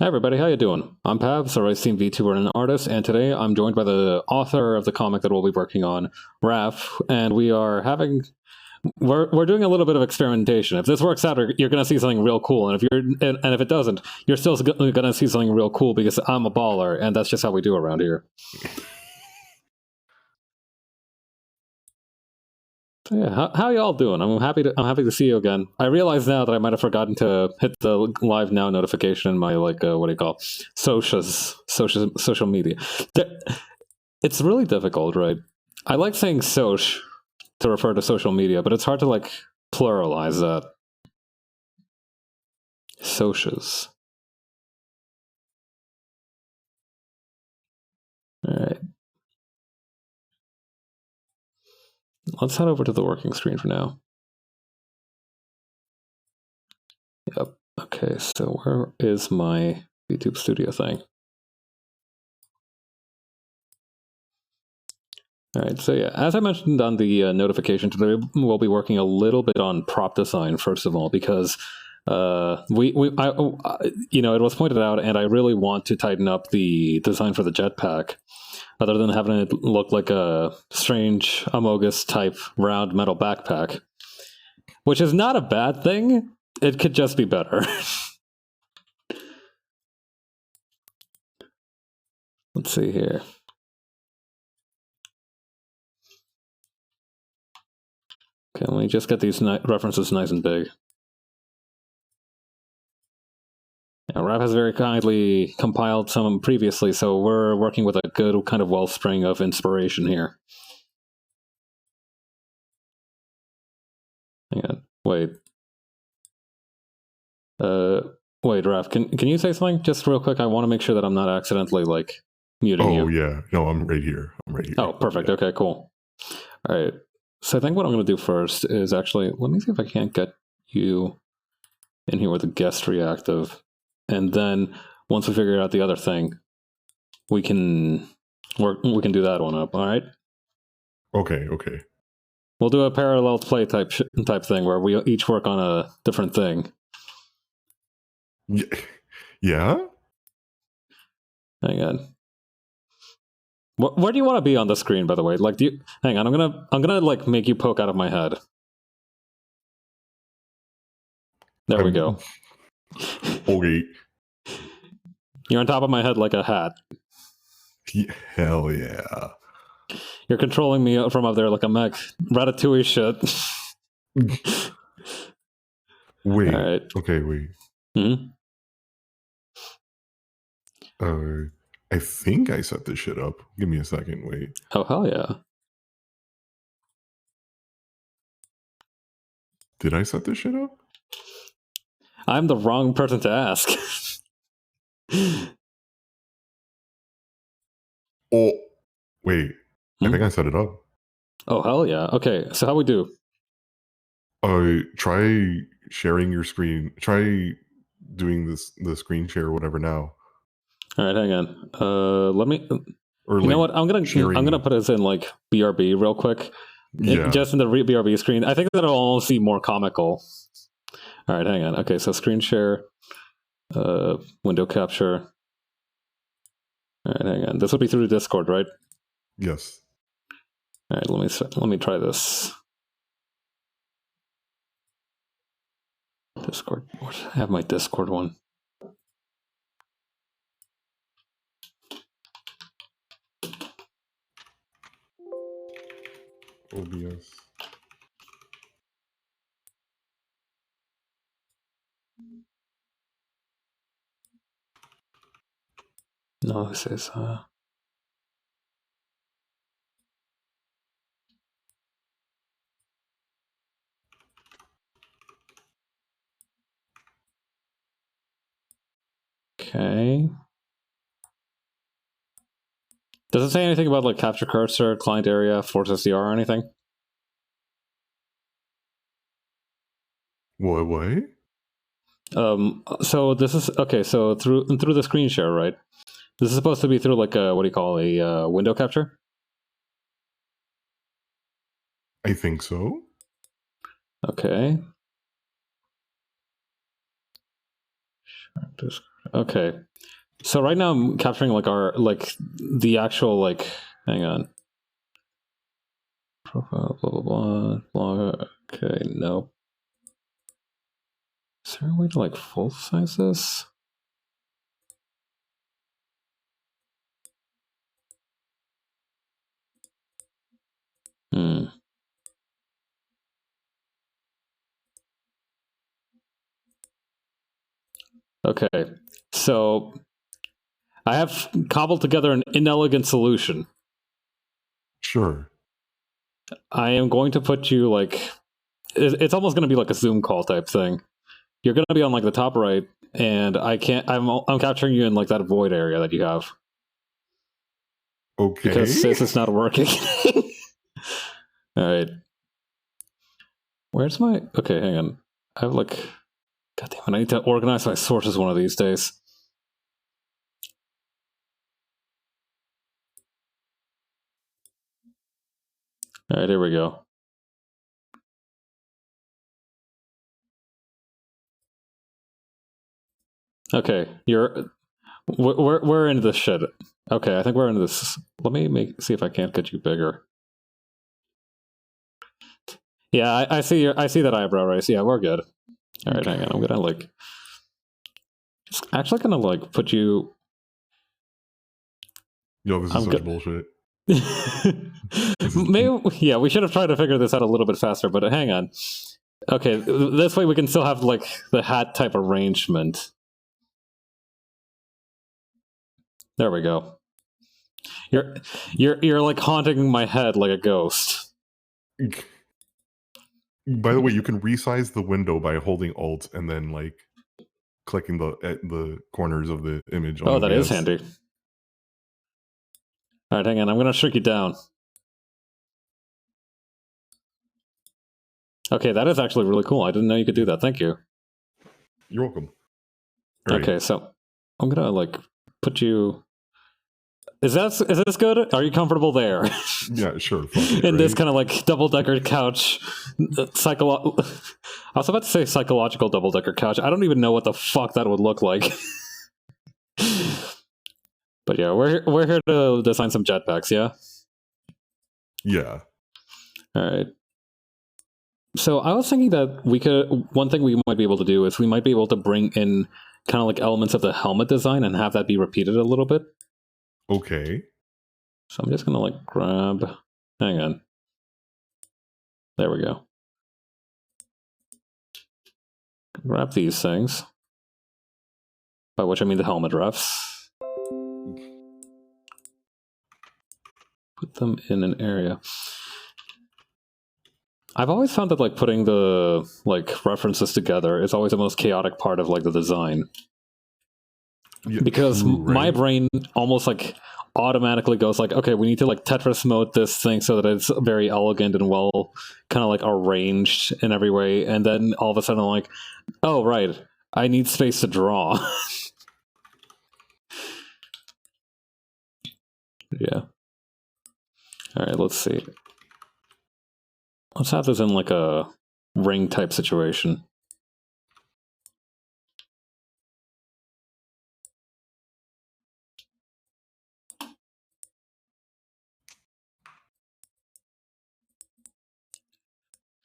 Hey everybody, how you doing? I'm Pabs, a racing VTuber and an artist, and today I'm joined by the author of the comic that we'll be working on, Raf, and we're doing a little bit of experimentation. If this works out, you're going to see something real cool, and if it doesn't, you're still going to see something real cool because I'm a baller, and that's just how we do around here. So yeah, how y'all doing? I'm happy to see you again. I realize now that I might have forgotten to hit the live now notification in my what do you call social media. It's really difficult, right? I like saying soch to refer to social media, but it's hard to like pluralize that. Socias. All right. Let's head over to the working screen for now. Yep. Okay, so where is my YouTube studio thing? All right, so yeah, as I mentioned on the notification today, we'll be working a little bit on prop design first of all, because it was pointed out, and I really want to tighten up the design for the jetpack, other than having it look like a strange Amogus type round metal backpack, which is not a bad thing. It could just be better. Let's see here. Okay, let me just get these references nice and big. Yeah, Raf has very kindly compiled some previously, so we're working with a good kind of wellspring of inspiration here. Hang on, wait. Wait, Raf, can you say something just real quick? I want to make sure that I'm not accidentally like muting you. Oh yeah, no, I'm right here. Oh, perfect. Yeah. Okay, cool. All right. So I think what I'm going to do first is actually, let me see if I can't get you in here with a guest reactive. And then once we figure out the other thing, we can do that one up, all right? Okay. We'll do a parallel play type thing where we each work on a different thing. Yeah? Hang on. Where do you want to be on the screen, by the way? Like, hang on, I'm gonna like make you poke out of my head. There we go. Okay. You're on top of my head like a hat. Hell yeah. You're controlling me from up there like a mech. Ratatouille shit. Wait. All right. Okay, wait. Hmm? I think I set this shit up. Give me a second, wait. Oh, hell yeah. Did I set this shit up? I'm the wrong person to ask. Oh, wait. I think I set it up. Oh, hell yeah. Okay, so how we do? Try sharing your screen. Try doing the screen share or whatever now. All right, hang on. Let me. Or you know what? I'm gonna put us in like BRB real quick. Yeah. Just in the BRB screen. I think that'll almost seem more comical. All right, hang on. Okay, so screen share, window capture. All right, hang on. This will be through Discord, right? Yes. All right, let me try this. Discord. I have my Discord one. OBS. No, this is okay. Does it say anything about like capture cursor, client area, force SDR, or anything? What? So this is okay. So through the screen share, right? This is supposed to be through like a a window capture. I think so. Okay. Okay. So right now I'm capturing like the actual like. Hang on. Profile, blah blah blah. Okay, no. Is there a way to like full size this? Okay, so I have cobbled together an inelegant solution. Sure. I am going to put you like it's almost going to be like a Zoom call type thing. You're going to be on like the top right, and I'm capturing you in like that void area that you have. Okay. Because this is not working. All right. Where's my? Okay, hang on. I have like. God damn it! I need to organize my sources one of these days. All right, here we go. Okay, we're into this shit. Okay, I think we're into this. Let me see if I can't get you bigger. Yeah, I see that eyebrow raise. Yeah, we're good. All right, hang on. I'm gonna like just actually gonna like put you. Yo, this is such bullshit. Maybe yeah, we should have tried to figure this out a little bit faster. But hang on. Okay, this way we can still have like the hat type arrangement. There we go. You're like haunting my head like a ghost. By the way, you can resize the window by holding Alt and then like clicking the corners of the image. Oh, that is handy. All right, hang on. I'm gonna shrink you down. Okay, that is actually really cool. I didn't know you could do that. Thank you. You're welcome. Okay, so I'm gonna like put you. Is this good? Are you comfortable there? Yeah, sure. In this kind of like double-decker couch, I was about to say psychological double-decker couch. I don't even know what the fuck that would look like. But yeah, we're here to design some jetpacks. Yeah. Yeah. All right. So I was thinking that one thing we might be able to do is we might be able to bring in kind of like elements of the helmet design and have that be repeated a little bit. Okay. So I'm just gonna like grab. Hang on. There we go. Grab these things. By which I mean the helmet refs. Put them in an area. I've always found that like putting the like references together is always the most chaotic part of like the design. Yeah, because true, right? My brain almost like automatically goes like, okay, we need to like Tetris mode this thing so that it's very elegant and well kind of like arranged in every way, and then all of a sudden I'm like, oh right, I need space to draw. Yeah. All right, let's see. Let's have this in like a ring type situation.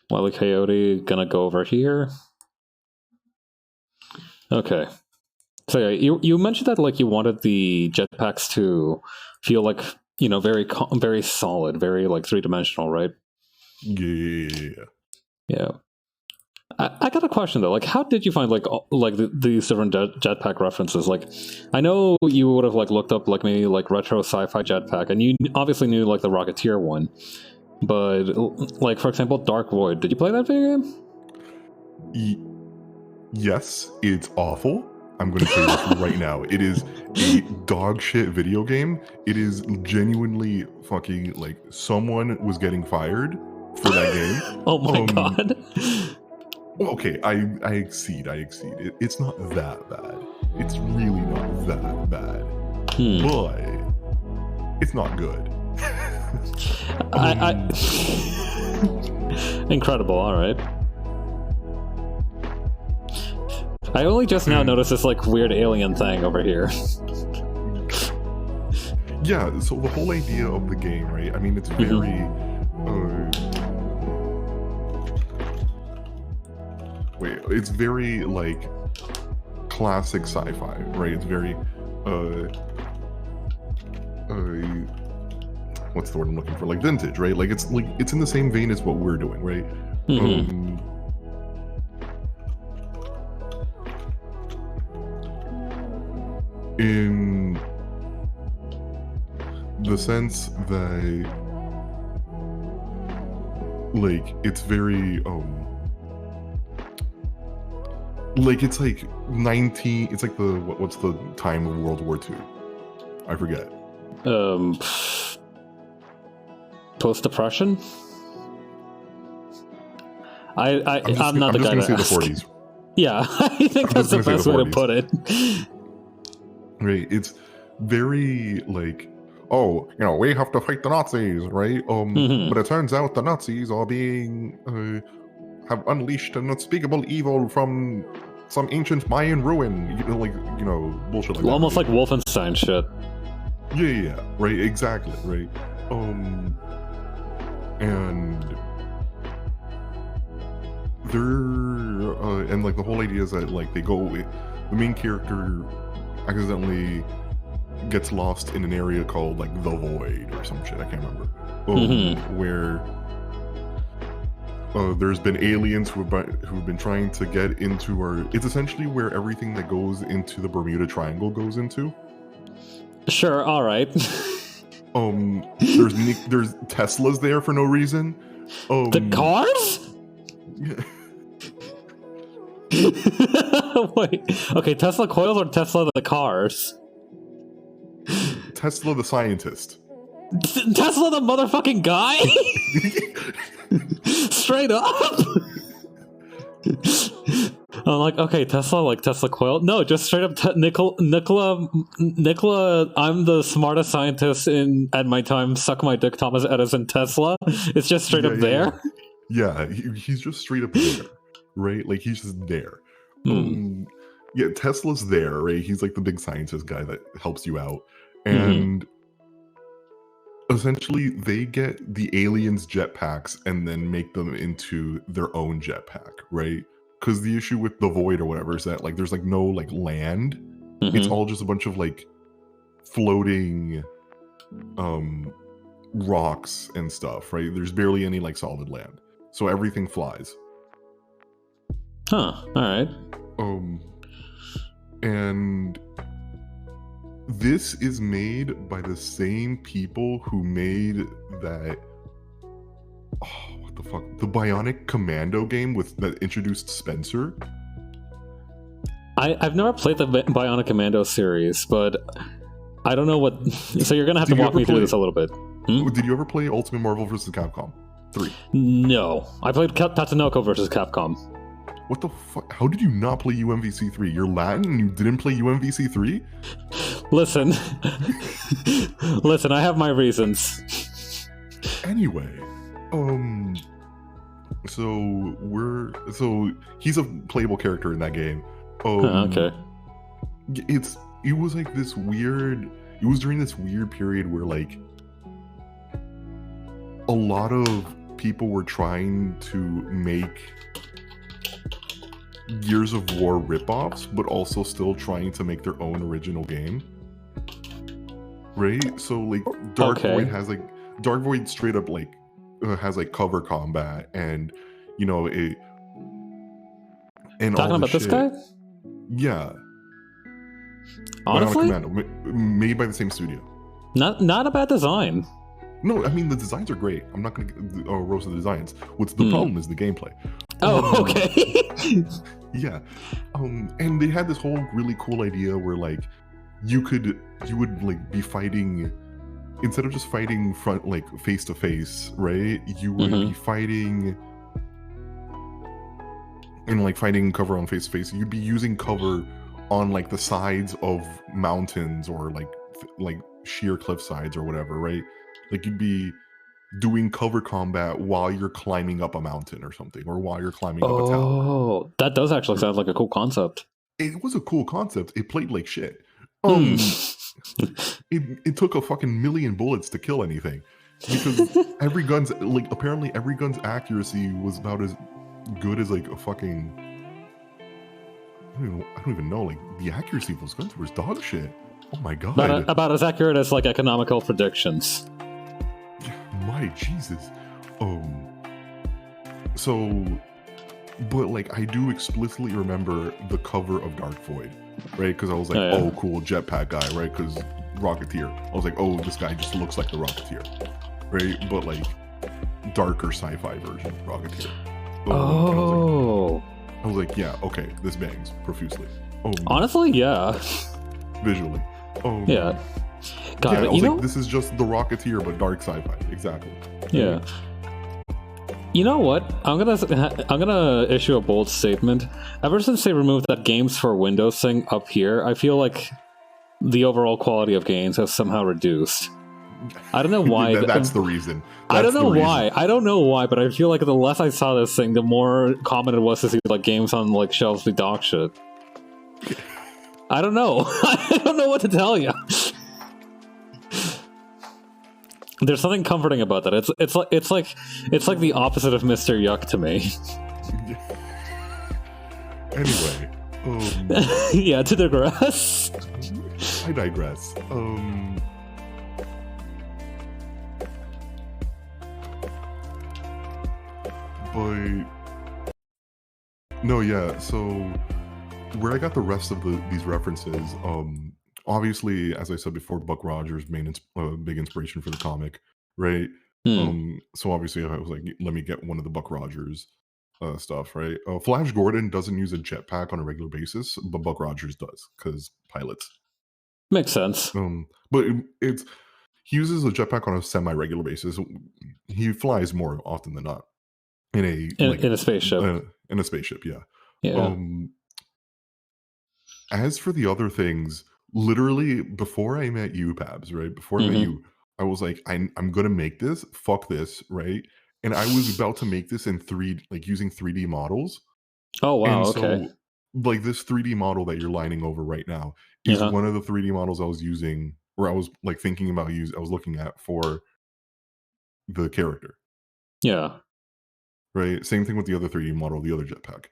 Wily Coyote gonna go over here. Okay. So yeah, you mentioned that like you wanted the jetpacks to feel like, you know, very solid, very like three-dimensional, right? Yeah. Yeah. I got a question though. Like, how did you find these different jetpack references? Like, I know you would have like looked up like maybe like retro sci-fi jetpack, and you obviously knew like the Rocketeer one. But like for example, Dark Void. Did you play that video game? Yes, it's awful. I'm going to tell you this right now. It is a dog shit video game. It is genuinely fucking like someone was getting fired for that game. Oh my god. Okay, I exceed. It's not that bad. It's really not that bad. But it's not good. Incredible, all right. I only just now noticed this like weird alien thing over here. Yeah, so the whole idea of the game, right? I mean, it's very it's very like classic sci-fi, right? It's very what's the word I'm looking for? Like vintage, right? Like it's in the same vein as what we're doing, right? In the sense that like it's very like it's like it's like the what's the time of World War II? I forget. Post-depression? I'm not the guy to say ask. The 40s. Yeah, I think that's the best way to put it. Right, it's very like, oh, you know, we have to fight the Nazis, right? But it turns out the Nazis are being have unleashed an unspeakable evil from some ancient Mayan ruin, bullshit like that. Almost like Wolfenstein shit. Yeah, right, exactly, right. And they're and like the whole idea is that like the main character accidentally gets lost in an area called like the Void or some shit, I can't remember. Where there's been aliens who've been trying to get into it's essentially where everything that goes into the Bermuda Triangle goes into. Sure, all right. There's Teslas there for no reason. The cars? Yeah. Wait, okay, Tesla coils or Tesla the cars? Tesla the scientist. Tesla the motherfucking guy? Straight up? I'm like, okay, Tesla, like Tesla coil? No, just straight up Nikola, I'm the smartest scientist at my time, suck my dick, Thomas Edison Tesla. It's just straight up there? Yeah, he's just straight up there, right? Like, he's just there. Yeah, Tesla's there, right? He's like the big scientist guy that helps you out. And essentially, they get the aliens' jetpacks and then make them into their own jetpack, right? Because the issue with the Void or whatever is that like there's like no like land. It's all just a bunch of like floating rocks and stuff, right? There's barely any like solid land. So everything flies. Huh, alright. And this is made by the same people who made that what the fuck? The Bionic Commando game that introduced Spencer. I've never played the Bionic Commando series, but I don't know what. So you're gonna have to walk me through this a little bit. Did you ever play Ultimate Marvel vs. Capcom 3? No, I played Tatsunoko vs. Capcom. What the fuck? How did you not play UMVC 3? You're Latin and you didn't play UMVC 3? Listen, I have my reasons. Anyway, so he's a playable character in that game. Okay. It was like this weird. It was during this weird period where like a lot of people were trying to make Gears of War ripoffs, but also still trying to make their own original game. Right? So like Dark Void has like Dark Void straight up like has like cover combat and and talking all about shit. This guy? Yeah. Honestly, made by the same studio. Not a bad design. No, I mean the designs are great. I'm not gonna roast the designs. What's the problem is the gameplay. Oh, okay. Yeah. And they had this whole really cool idea where like you would like be fighting instead of just fighting front like face to face, right? You would be fighting and like fighting cover on face to face. You'd be using cover on like the sides of mountains or like sheer cliff sides or whatever, right? Like you'd be doing cover combat while you're climbing up a mountain or something, or while you're climbing up a tower. Oh, that does actually sound like a cool concept. it was a cool concept. It played like shit. Hmm. It took a fucking million bullets to kill anything, because every gun's like, apparently every gun's accuracy was about as good as like a fucking, I don't even know, like the accuracy of those guns was dog shit. Oh my god. About as accurate as like economical predictions. My Jesus. So, but like I do explicitly remember the cover of Dark Void, right? Because I was like, oh, cool, jetpack guy, right? Because Rocketeer. I was like, oh, this guy just looks like the Rocketeer, right? But like darker sci-fi version of Rocketeer. I was like, yeah, okay, this bangs profusely. Honestly, yeah. Visually. Yeah. God, yeah, I was like, this is just the Rocketeer, but dark sci-fi. Exactly. Yeah. You know what? I'm gonna issue a bold statement. Ever since they removed that games for Windows thing up here, I feel like the overall quality of games has somehow reduced. I don't know why. That's the reason. I don't know why. I don't know why, but I feel like the less I saw this thing, the more common it was to see like games on like shelves be dog shit. I don't know. I don't know what to tell you. There's something comforting about that. It's like the opposite of Mr. Yuck to me. Anyway, yeah, to digress. I digress. But no, yeah. So where I got the rest of these references, obviously, as I said before, Buck Rogers, big inspiration for the comic, right? So obviously, I was like, let me get one of the Buck Rogers stuff, right? Flash Gordon doesn't use a jetpack on a regular basis, but Buck Rogers does because pilots. Makes sense. But he uses a jetpack on a semi-regular basis. He flies more often than not in a spaceship. In a spaceship, yeah. Yeah. As for the other things, literally before I met you, Pabs, right? Before I met you, I was like, I'm gonna make this. Fuck this, right? And I was about to make this in using 3D models. Oh wow, and so, okay. Like this 3D model that you're lining over right now is one of the 3D models I was using, or I was like thinking about I was looking at for the character. Yeah. Right. Same thing with the other 3D model, the other jetpack.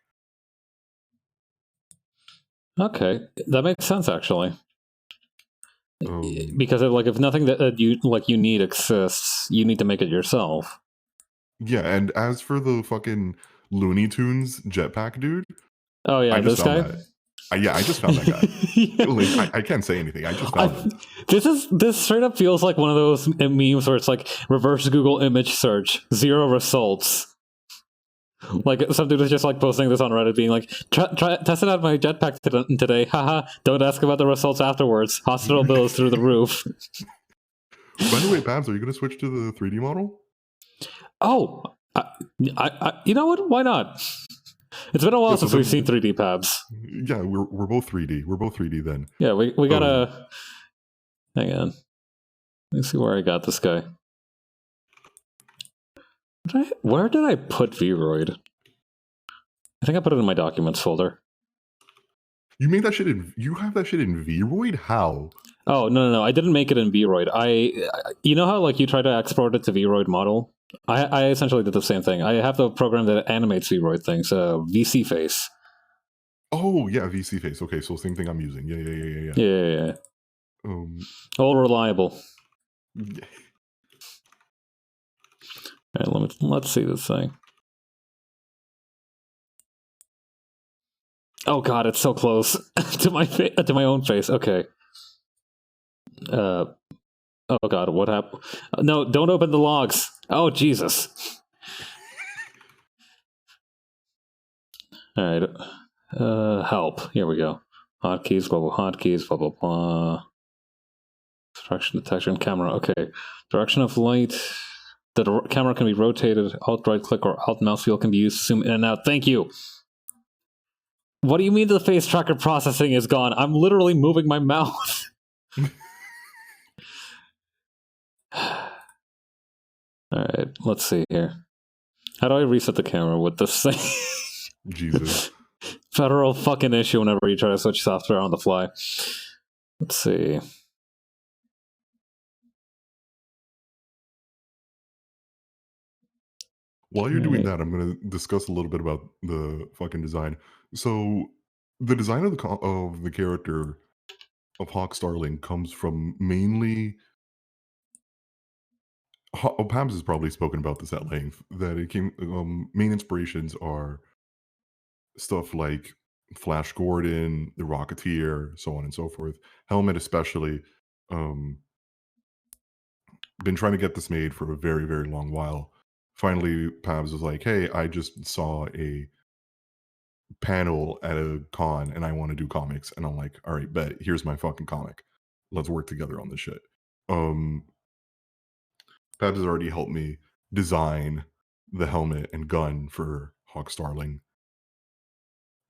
Okay, that makes sense actually. Because if nothing that you need exists, you need to make it yourself. Yeah, and as for the fucking Looney Tunes jetpack dude, oh yeah, this guy. I just found that guy. Yeah. Like, I can't say anything. I just found him. This straight up feels like one of those memes where it's like reverse Google image search, 0 results. Like some dude is just like posting this on Reddit, being like, tested out my jetpack today. Haha. Don't ask about the results afterwards. Hospital bills through the roof. By the way, Babs, are you going to switch to the 3D model? Oh, I you know what? Why not? It's been a while since we've seen 3D, Pabs. Yeah, we're both 3D. We're both 3D then. Yeah, we gotta. Hang on. Let me see where I got this guy. Where did I put Vroid? I think I put it in my documents folder. You made that shit in. You have that shit in Vroid? How? Oh no! I didn't make it in Vroid. You know how like you try to export it to Vroid model? I essentially did the same thing. I have the program that animates Vroid things, VC Face. Oh yeah, VC Face. Okay, so same thing I'm using. Yeah. All reliable. Yeah. All right, let's see this thing. Oh god, it's so close to my own face. Okay. Oh god, what happened? No, don't open the logs. Oh Jesus. All right. Help. Here we go. Hotkeys, blah blah blah. Direction detection camera. Okay. Direction of light. The camera can be rotated. Alt right click or alt mouse wheel can be used to zoom in and out. Thank you. What do you mean the face tracker processing is gone? I'm literally moving my mouth. Alright, let's see here. How do I reset the camera with this thing? Jesus. federal fucking issue whenever you try to switch software on the fly. Let's see. While you're doing that, I'm going to discuss a little bit about the fucking design. So, the design of the character of Hawk Starling comes from mainly. Pabs has probably spoken about this at length. That it came. Main inspirations are stuff like Flash Gordon, the Rocketeer, so on and so forth. Helmet, especially. Been trying to get this made for a very, very long while. Finally, Pabs was like, "Hey, I just saw a panel at a con and I want to do comics." And I'm like, "All right, bet. Here's my fucking comic. Let's work together on this shit." Pabs has already helped me design the helmet and gun for Hawk Starling.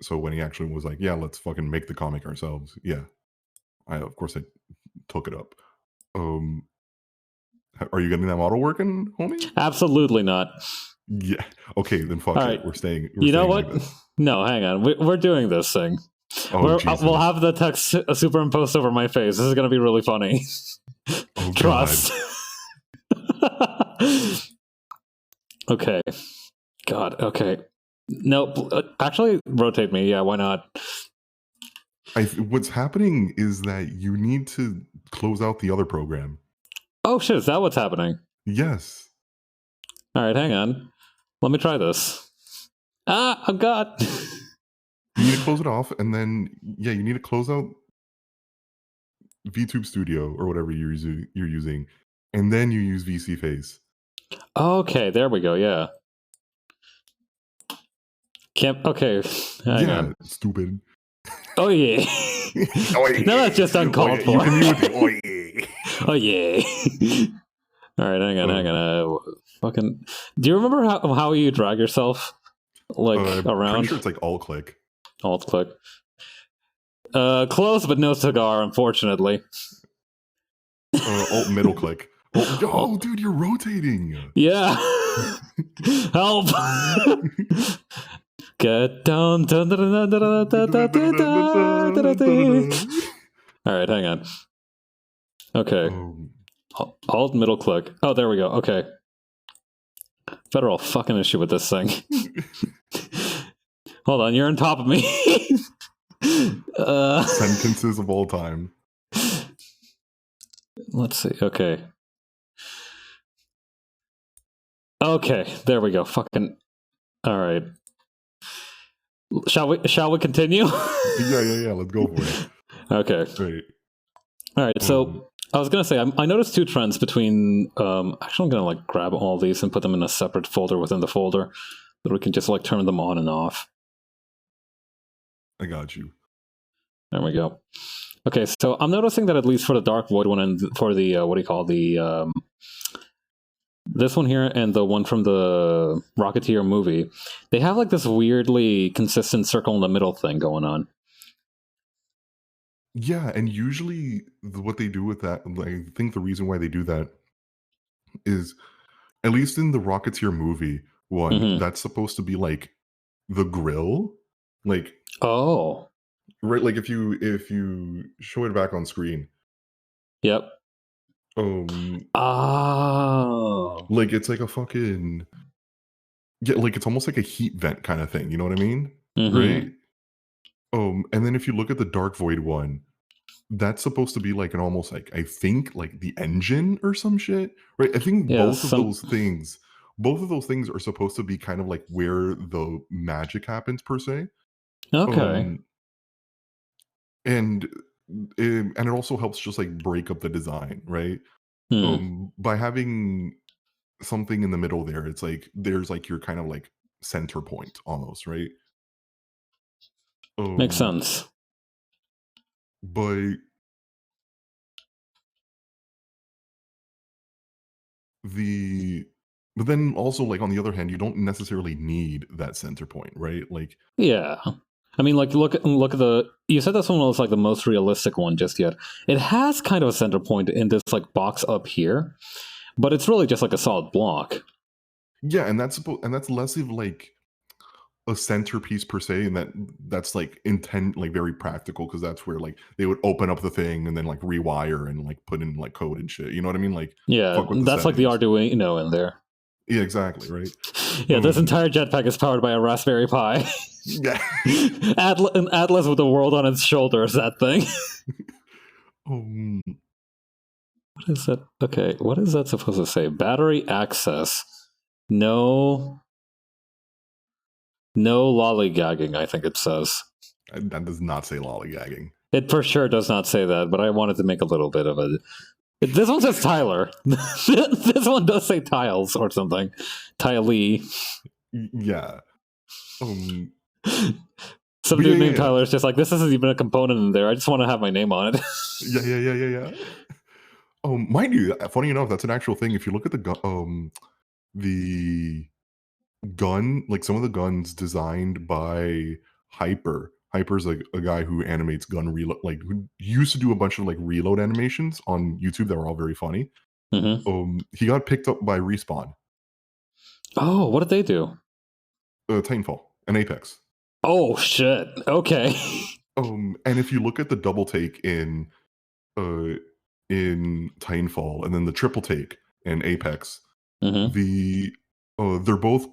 So when he actually was like, "Yeah, let's fucking make the comic ourselves," yeah, of course I took it up. Are you getting that model working, homie? Absolutely not. Yeah. Okay, then fuck All it. right. We're staying. You know like what? No, hang on. We're doing this thing. Oh, we'll have the text superimposed over my face. This is going to be really funny. Oh, Trust. Okay. God. Okay. No, actually, rotate me. Yeah, why not? What's happening is that you need to close out the other program. Oh shit! Is that what's happening? Yes. All right, hang on. Let me try this. Oh God. You need to close it off, and then you need to close out VTube Studio or whatever you're using, and then you use VC Face. Okay, there we go. Yeah. Okay. Hang on. Stupid. Oh yeah. No, that's just uncalled for. You can use it. Oh yeah. Oh yeah. All right, hang on. Fucking. Do you remember how you drag yourself around? Pretty sure it's like alt click. Alt click. Close, but no cigar, unfortunately. Alt middle click. Oh, dude, you're rotating. Yeah. Help. Get down. All right, hang on. Okay. Alt middle click. Oh, there we go. Okay. Federal fucking issue with this thing. Hold on, you're on top of me. Sentences of all time. Let's see. Okay. Okay, there we go. Fucking. All right. Shall we continue? Yeah. Let's go for it. Okay. Great. All right. So I was gonna say I noticed two trends between. Actually, I'm gonna grab all these and put them in a separate folder within the folder, that we can just turn them on and off. I got you. There we go. Okay, so I'm noticing that at least for the Dark Void one and for the this one here and the one from the Rocketeer movie, they have this weirdly consistent circle in the middle thing going on. Yeah, and usually what they do with that, I think the reason why they do that is, at least in the Rocketeer movie one, that's supposed to be the grill, oh, right, if you show it back on screen. Yep. Oh. It's a fucking, it's almost like a heat vent kind of thing, you know what I mean? Right? And then if you look at the Dark Void one, that's supposed to be an almost I think the engine or some shit, right? I think both of those things are supposed to be kind of where the magic happens per se. Okay. And it also helps just break up the design, right? By having something in the middle there, it's there's your kind of center point almost, right? Makes sense. But then also on the other hand, you don't necessarily need that center point, right? Yeah. I mean, look at the. You said this one was the most realistic one just yet. It has kind of a center point in this box up here, but it's really just a solid block. Yeah, and that's less of a centerpiece per se, and that's like intent, like very practical, because that's where like they would open up the thing and then like rewire and like put in like code and shit. You know what I mean? Like Yeah, fuck with the that's like the settings. Arduino in there. Yeah, exactly, right. Yeah, this entire jetpack is powered by a Raspberry Pi. Yeah. An Atlas with the world on its shoulders, that thing. um, What is that? Okay, what is that supposed to say? Battery access. No lollygagging, I think it says. that does not say lollygagging. It for sure does not say that, but I wanted to make a little bit of it. This one says Tyler. This one does say tiles or something. Tiley. Yeah. Some dude named Tyler is just like, this isn't even a component in there. I just want to have my name on it. Yeah. Mind you, funny enough, that's an actual thing. If you look at the gun, like some of the guns designed by Hyper's like a guy who animates gun reload, like who used to do a bunch of like reload animations on YouTube that were all very funny. Mm-hmm. He got picked up by Respawn. Oh, what did they do? Titanfall and Apex. Oh shit. Okay. And if you look at the double take in Titanfall and then the triple take in Apex, they're both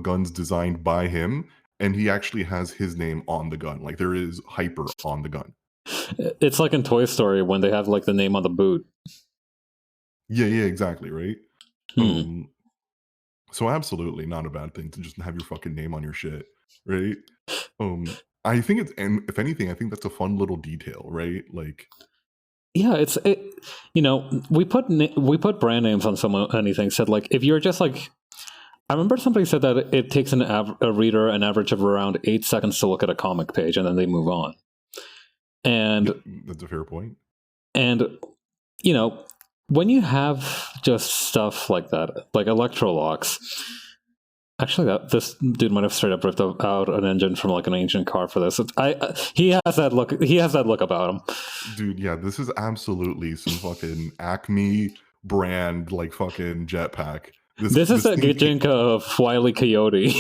guns designed by him, and he actually has his name on the gun. Like there is Hyper on the gun. It's like in Toy Story when they have like the name on the boot. Yeah, exactly, right? So absolutely not a bad thing to just have your fucking name on your shit, right? I think it's, and if anything, I think that's a fun little detail, right? Like, yeah, we put brand names on anything. Said like if you're just like, I remember somebody said that it takes a reader an average of around 8 seconds to look at a comic page and then they move on. And that's a fair point. And when you have just stuff like that, like Electrolocks. Actually, this dude might have straight up ripped out an engine from like an ancient car for this. He has that look. He has that look about him, dude. Yeah, this is absolutely some fucking Acme brand, like fucking jetpack. This is the Gijinka of Wile E. Coyote.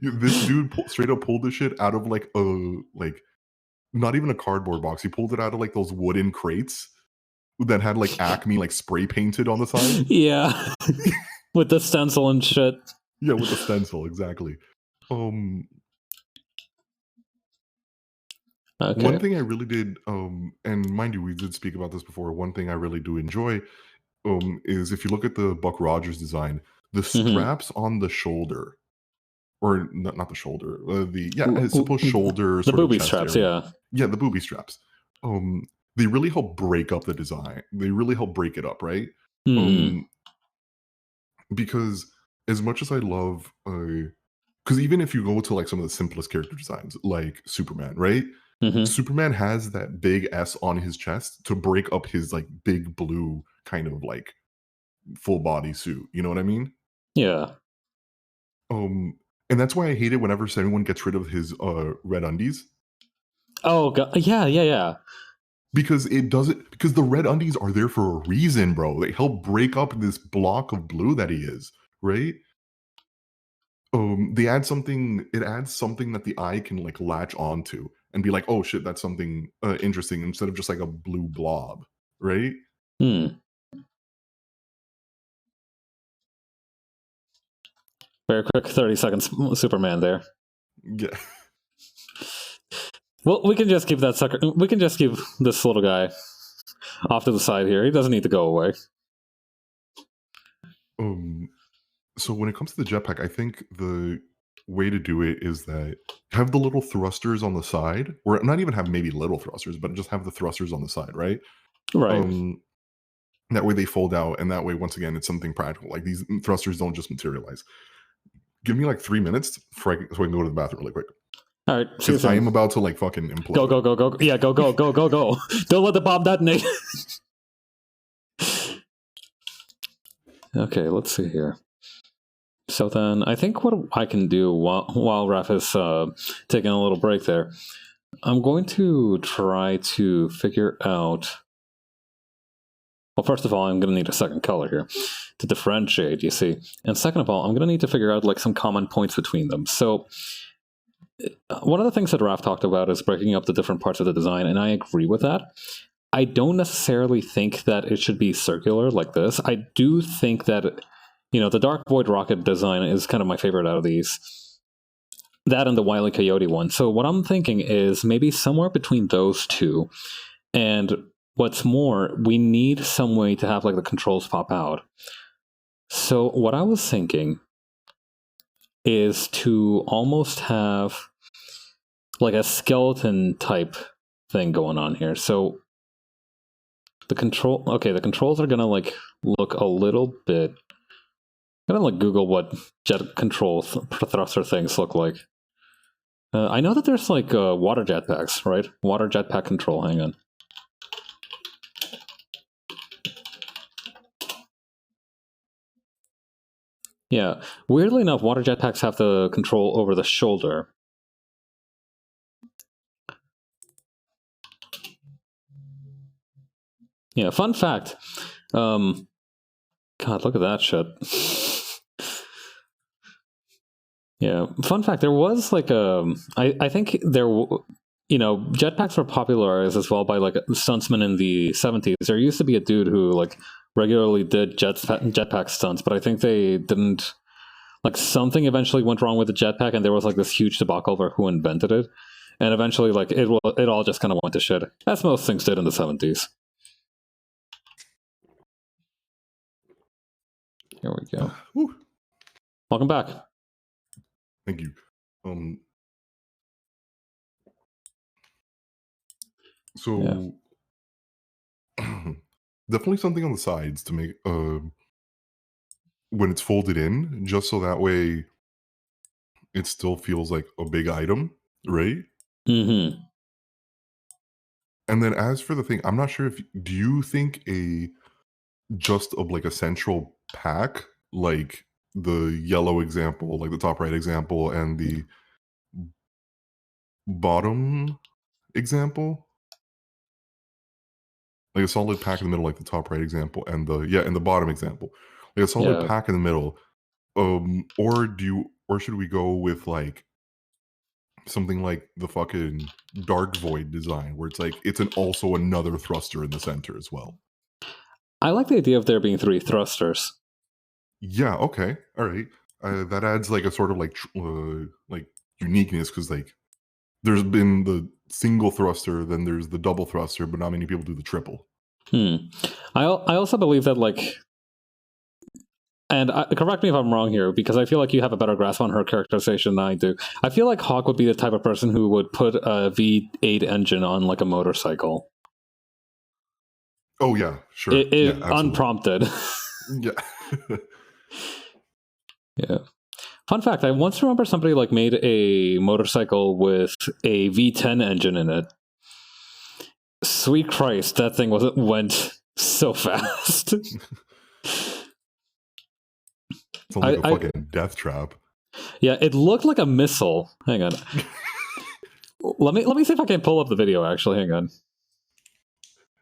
This dude straight up pulled this shit out of like not even a cardboard box. He pulled it out of like those wooden crates that had like Acme like spray painted on the side. Yeah. With the stencil and shit. Yeah, with the stencil, exactly. Okay. One thing I really did, and mind you, we did speak about this before. One thing I really do enjoy, is if you look at the Buck Rogers design, the straps on the shoulder, or not the shoulder, I suppose shoulder, the booby straps, area. Yeah, the booby straps. They really help break up the design. They really help break it up, right? Because as much as I love, because even if you go to like some of the simplest character designs, like Superman, right? Superman has that big S on his chest to break up his like big blue kind of like full body suit. You know what I mean? Yeah. And that's why I hate it whenever anyone gets rid of his red undies. Oh God. Yeah. Because because the red undies are there for a reason, bro. They help break up this block of blue that he is, right? They add something, it adds something that the eye can like latch onto and be like, oh shit, that's something interesting, instead of just like a blue blob, right? Very quick 30 seconds Superman there. Yeah. Well, we can just keep that sucker. We can just keep this little guy off to the side here. He doesn't need to go away. So when it comes to the jetpack, I think the way to do it is that have the little thrusters on the side, or not even have maybe little thrusters, but just have the thrusters on the side, right? Right. That way they fold out, and that way, once again, it's something practical. Like these thrusters don't just materialize. Give me like 3 minutes so I can go to the bathroom really quick. All right. Because I am about to like fucking implode. Go. Yeah, go. Don't let the bomb detonate. Okay, let's see here. So then I think what I can do while Raph is taking a little break there, I'm going to try to figure out... Well, first of all, I'm going to need a second color here. to differentiate, you see. And second of all, I'm going to need to figure out like some common points between them. So one of the things that Raph talked about is breaking up the different parts of the design, and I agree with that. I don't necessarily think that it should be circular like this. I do think that, the Dark Void rocket design is kind of my favorite out of these. That and the Wile E. Coyote one. So what I'm thinking is maybe somewhere between those two. And what's more, we need some way to have like the controls pop out. So what I was thinking is to almost have like a skeleton type thing going on here. So the controls are gonna like look a little bit. I'm gonna like Google what jet control thruster things look like. I know that there's like water jetpacks, right? Water jetpack control. Hang on. Yeah, weirdly enough, water jetpacks have the control over the shoulder. Yeah, fun fact. God, look at that shit. Yeah, fun fact. There was like I think there, jetpacks were popularized as well by like stuntsmen in the 70s. There used to be a dude who like regularly did jetpack stunts, but I think they didn't. Like something eventually went wrong with the jetpack, and there was like this huge debacle over who invented it. And eventually, like it all just kind of went to shit, as most things did in the 70s. Here we go. Welcome back. Thank you. So definitely something on the sides to make when it's folded in, just so that way it still feels like a big item, right? Mm-hmm. And then as for the thing, I'm not sure do you think just of like a central pack, like the yellow example, like the top right example, and the bottom example, like a solid pack in the middle, like the top right example, and the bottom example, like a solid pack in the middle, or should we go with like something like the fucking Dark Void design, where it's like it's also another thruster in the center as well? I like the idea of there being 3 thrusters. Yeah. Okay. All right. That adds like a sort of like uniqueness, because like there's been the single thruster, then there's the double thruster, but not many people do the triple. I also believe that like, and correct me if I'm wrong here, because I feel like you have a better grasp on her characterization than I do. I feel like Hawk would be the type of person who would put a V8 engine on like a motorcycle. Oh yeah, sure. Unprompted. Yeah. Yeah. Fun fact, I once remember somebody like made a motorcycle with a V10 engine in it. Sweet Christ, that thing went so fast. It's like a fucking death trap. Yeah, it looked like a missile. Hang on. let me see if I can pull up the video, actually. Hang on.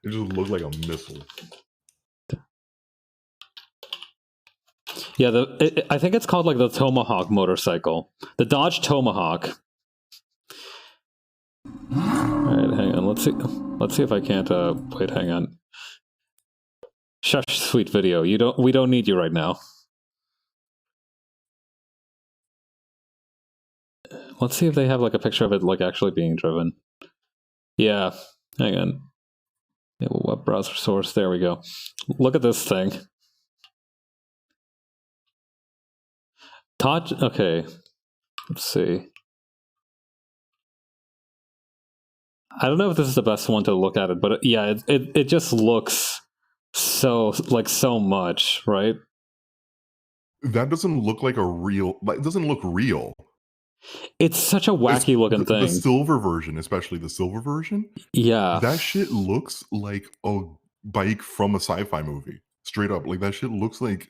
It just looked like a missile. Yeah, I think it's called like the Tomahawk motorcycle. The Dodge Tomahawk. Alright, hang on. Let's see if I can't wait, hang on. Shush, sweet video. We don't need you right now. Let's see if they have like a picture of it like actually being driven. Yeah, hang on. Web browser source. There we go. Look at this thing. Okay. Let's see. I don't know if this is the best one to look at it, but yeah, it just looks so much, right? That doesn't look like it doesn't look real. It's such a wacky looking thing. The silver version, especially the silver version. Yeah. That shit looks like a bike from a sci-fi movie. Straight up. Like that shit looks like...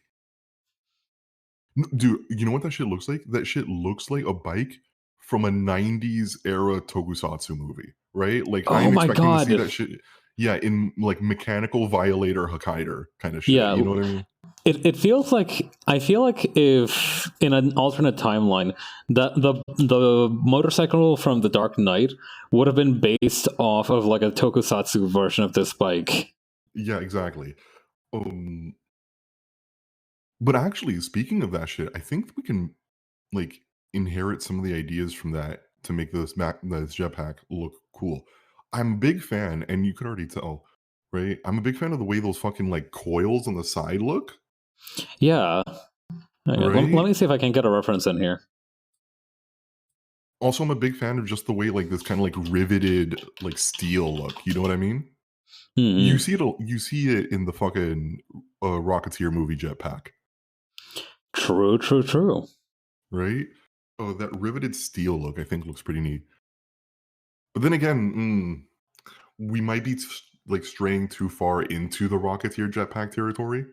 Dude, you know what that shit looks like? That shit looks like a bike from a 90s era tokusatsu movie, right? Like I'm expecting to see that shit. Yeah, in like Mechanical Violator Hokkaido kind of shit. Yeah, you know what I mean? it feels like, I feel like if in an alternate timeline that the motorcycle from The Dark Knight would have been based off of like a tokusatsu version of this bike. Yeah, exactly. But actually, speaking of that shit, I think we can like inherit some of the ideas from that to make this jetpack look cool. I'm a big fan, and you could already tell, right? I'm a big fan of the way those fucking like coils on the side look, Yeah. Hang on, let right? me see if I can get a reference in here. Also, I'm a big fan of just the way like this kind of like riveted like steel look. You know what I mean? You see it in the fucking Rocketeer movie jetpack, True. right? Oh, that riveted steel look I think looks pretty neat. But then again, we might be like straying too far into the Rocketeer jetpack territory.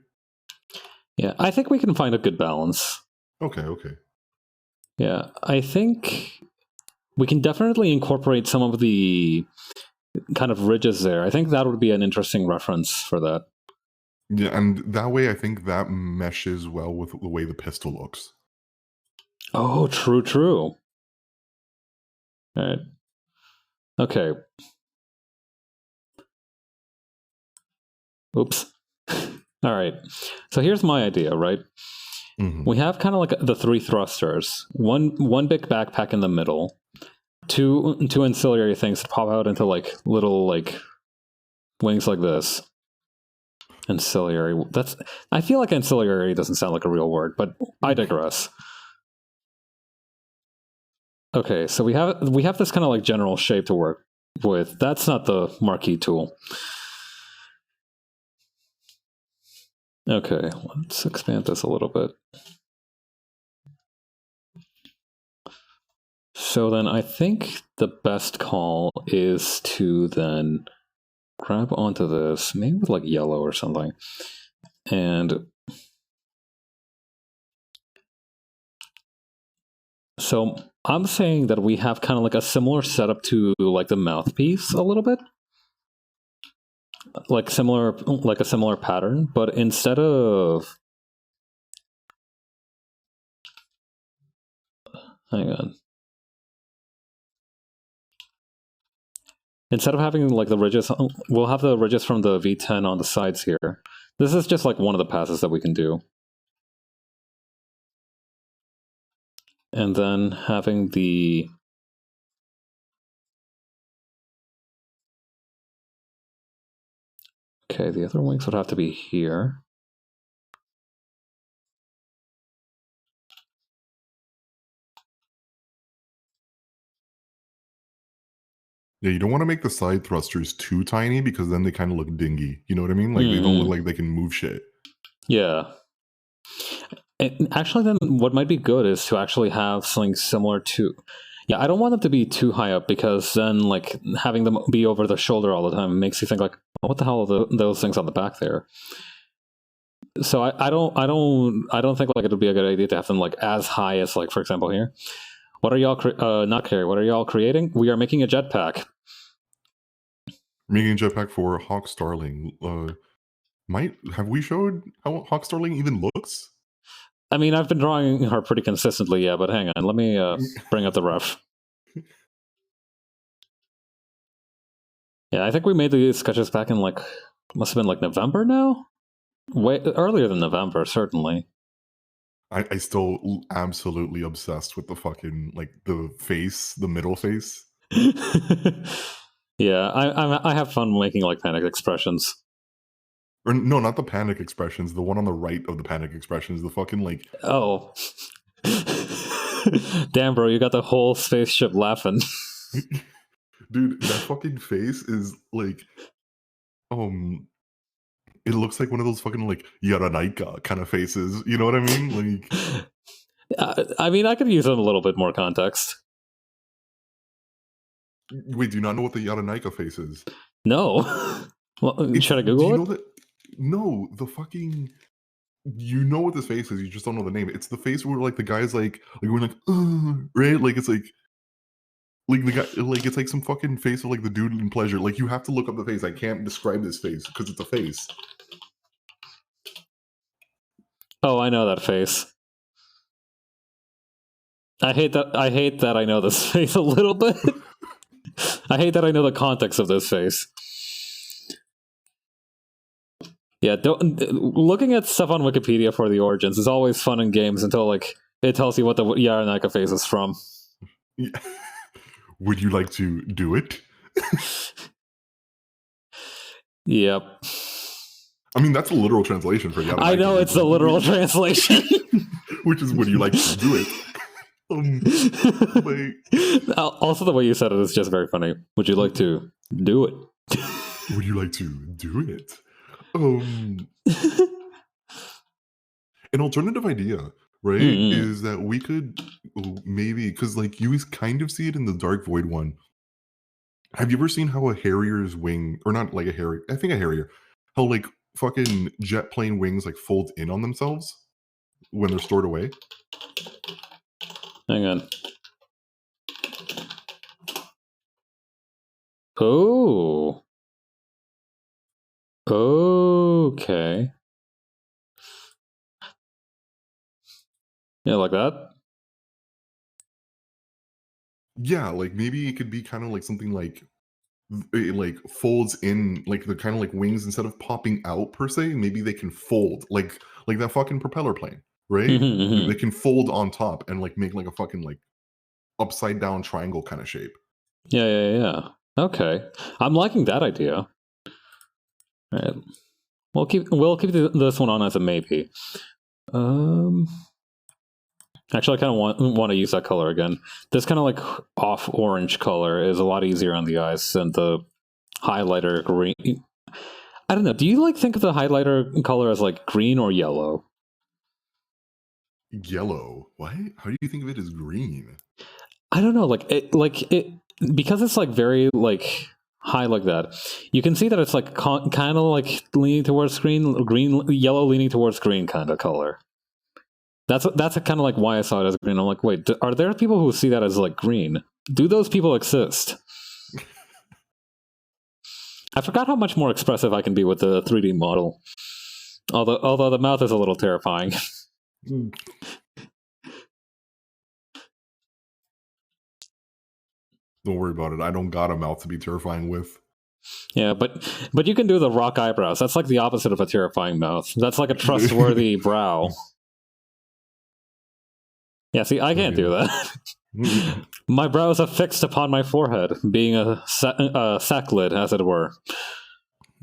Yeah, I think we can find a good balance. Okay. Yeah, I think we can definitely incorporate some of the kind of ridges there. I think that would be an interesting reference for that. Yeah, and that way I think that meshes well with the way the pistol looks. Oh, true. All right. Okay. Oops. All right. So here's my idea, right? We have kind of like the three thrusters. One big backpack in the middle. Two ancillary things that pop out into like little like wings like this. Ancillary. I feel like ancillary doesn't sound like a real word, but I digress. Okay, so we have this kind of like general shape to work with. That's not the marquee tool. Okay, let's expand this a little bit. So then I think the best call is to then grab onto this, maybe with like yellow or something. And so I'm saying that we have kind of like a similar setup to like the mouthpiece a little bit. Like a similar pattern, but instead of, hang on. Instead of having like the ridges, we'll have the ridges from the V10 on the sides here. This is just like one of the passes that we can do. And then having the... Okay, the other wings would have to be here. Yeah, you don't want to make the side thrusters too tiny because then they kind of look dingy. You know what I mean? Like they don't look like they can move shit. Yeah. And actually, then what might be good is to actually have something similar to... Yeah, I don't want them to be too high up because then like having them be over the shoulder all the time makes you think like, oh, what the hell are those things on the back there? So I don't think like it would be a good idea to have them like as high as like, for example, here. What are y'all not Carrie? What are y'all creating? We are making a jetpack. Making a jetpack for Hawk Starling. Have we showed how Hawk Starling even looks? I mean, I've been drawing her pretty consistently, yeah, but hang on. Let me bring up the ref. Yeah, I think we made these sketches back in like, must have been like November now? Way earlier than November, certainly. I still absolutely obsessed with the fucking like the face, the middle face. Yeah, I have fun making like panic expressions. Or no, not the panic expressions. The one on the right of the panic expressions. The fucking like. Oh. Damn, bro, you got the whole spaceship laughing. Dude, that fucking face is like, it looks like one of those fucking like Yaranaika kind of faces. You know what I mean? Like, I mean, I could use a little bit more context. Wait, do you not know what the Yaranaika face is? No. Well, should I Google do you it? know that? No, the fucking. You know what this face is. You just don't know the name. It's the face where like the guy's like we're like, right? Like it's like the guy, like it's like some fucking face of like the dude in Pleasure. Like you have to look up the face. I can't describe this face because it's a face. Oh, I know that face. I hate that I know this face a little bit. I hate that I know the context of this face. Yeah, looking at stuff on Wikipedia for the origins is always fun in games until like it tells you what the Yaranaka face is from. Yeah. Would you like to do it? Yep. I mean, that's a literal translation for Yaranaka. I know it's the literal translation. Which is, would you like to do it? Also, the way you said it is just very funny. Would you like to do it? Would you like to do it? An alternative idea, right, is that we could maybe, because like you kind of see it in the Dark Void one. Have you ever seen how a Harrier's wing, or not like a Harrier, I think a Harrier, how like fucking jet plane wings like fold in on themselves when they're stored away? Hang on. Oh. Okay. Yeah, like that? Yeah, like maybe it could be kind of like something like it like folds in, like the kind of like wings, instead of popping out per se, maybe they can fold like that fucking propeller plane, right? They can fold on top and like make like a fucking like upside down triangle kind of shape. Yeah. Okay. I'm liking that idea. All right. We'll keep this one on as a maybe. Actually, I kind of want to use that color again. This kind of like off orange color is a lot easier on the eyes than the highlighter green. I don't know. Do you like think of the highlighter color as like green or yellow? Yellow? What? How do you think of it as green? I don't know. Like it because it's like very like high like that. You can see that it's like kind of like leaning towards green, yellow leaning towards green kind of color. That's kind of like why I saw it as green. I'm like, wait, are there people who see that as like green? Do those people exist? I forgot how much more expressive I can be with the 3D model. Although the mouth is a little terrifying. Don't worry about it. I don't got a mouth to be terrifying with. Yeah, but you can do the rock eyebrows. That's like the opposite of a terrifying mouth. That's like a trustworthy brow. Yeah, see, I can't do that. My brows are fixed upon my forehead, being a sacklid, as it were.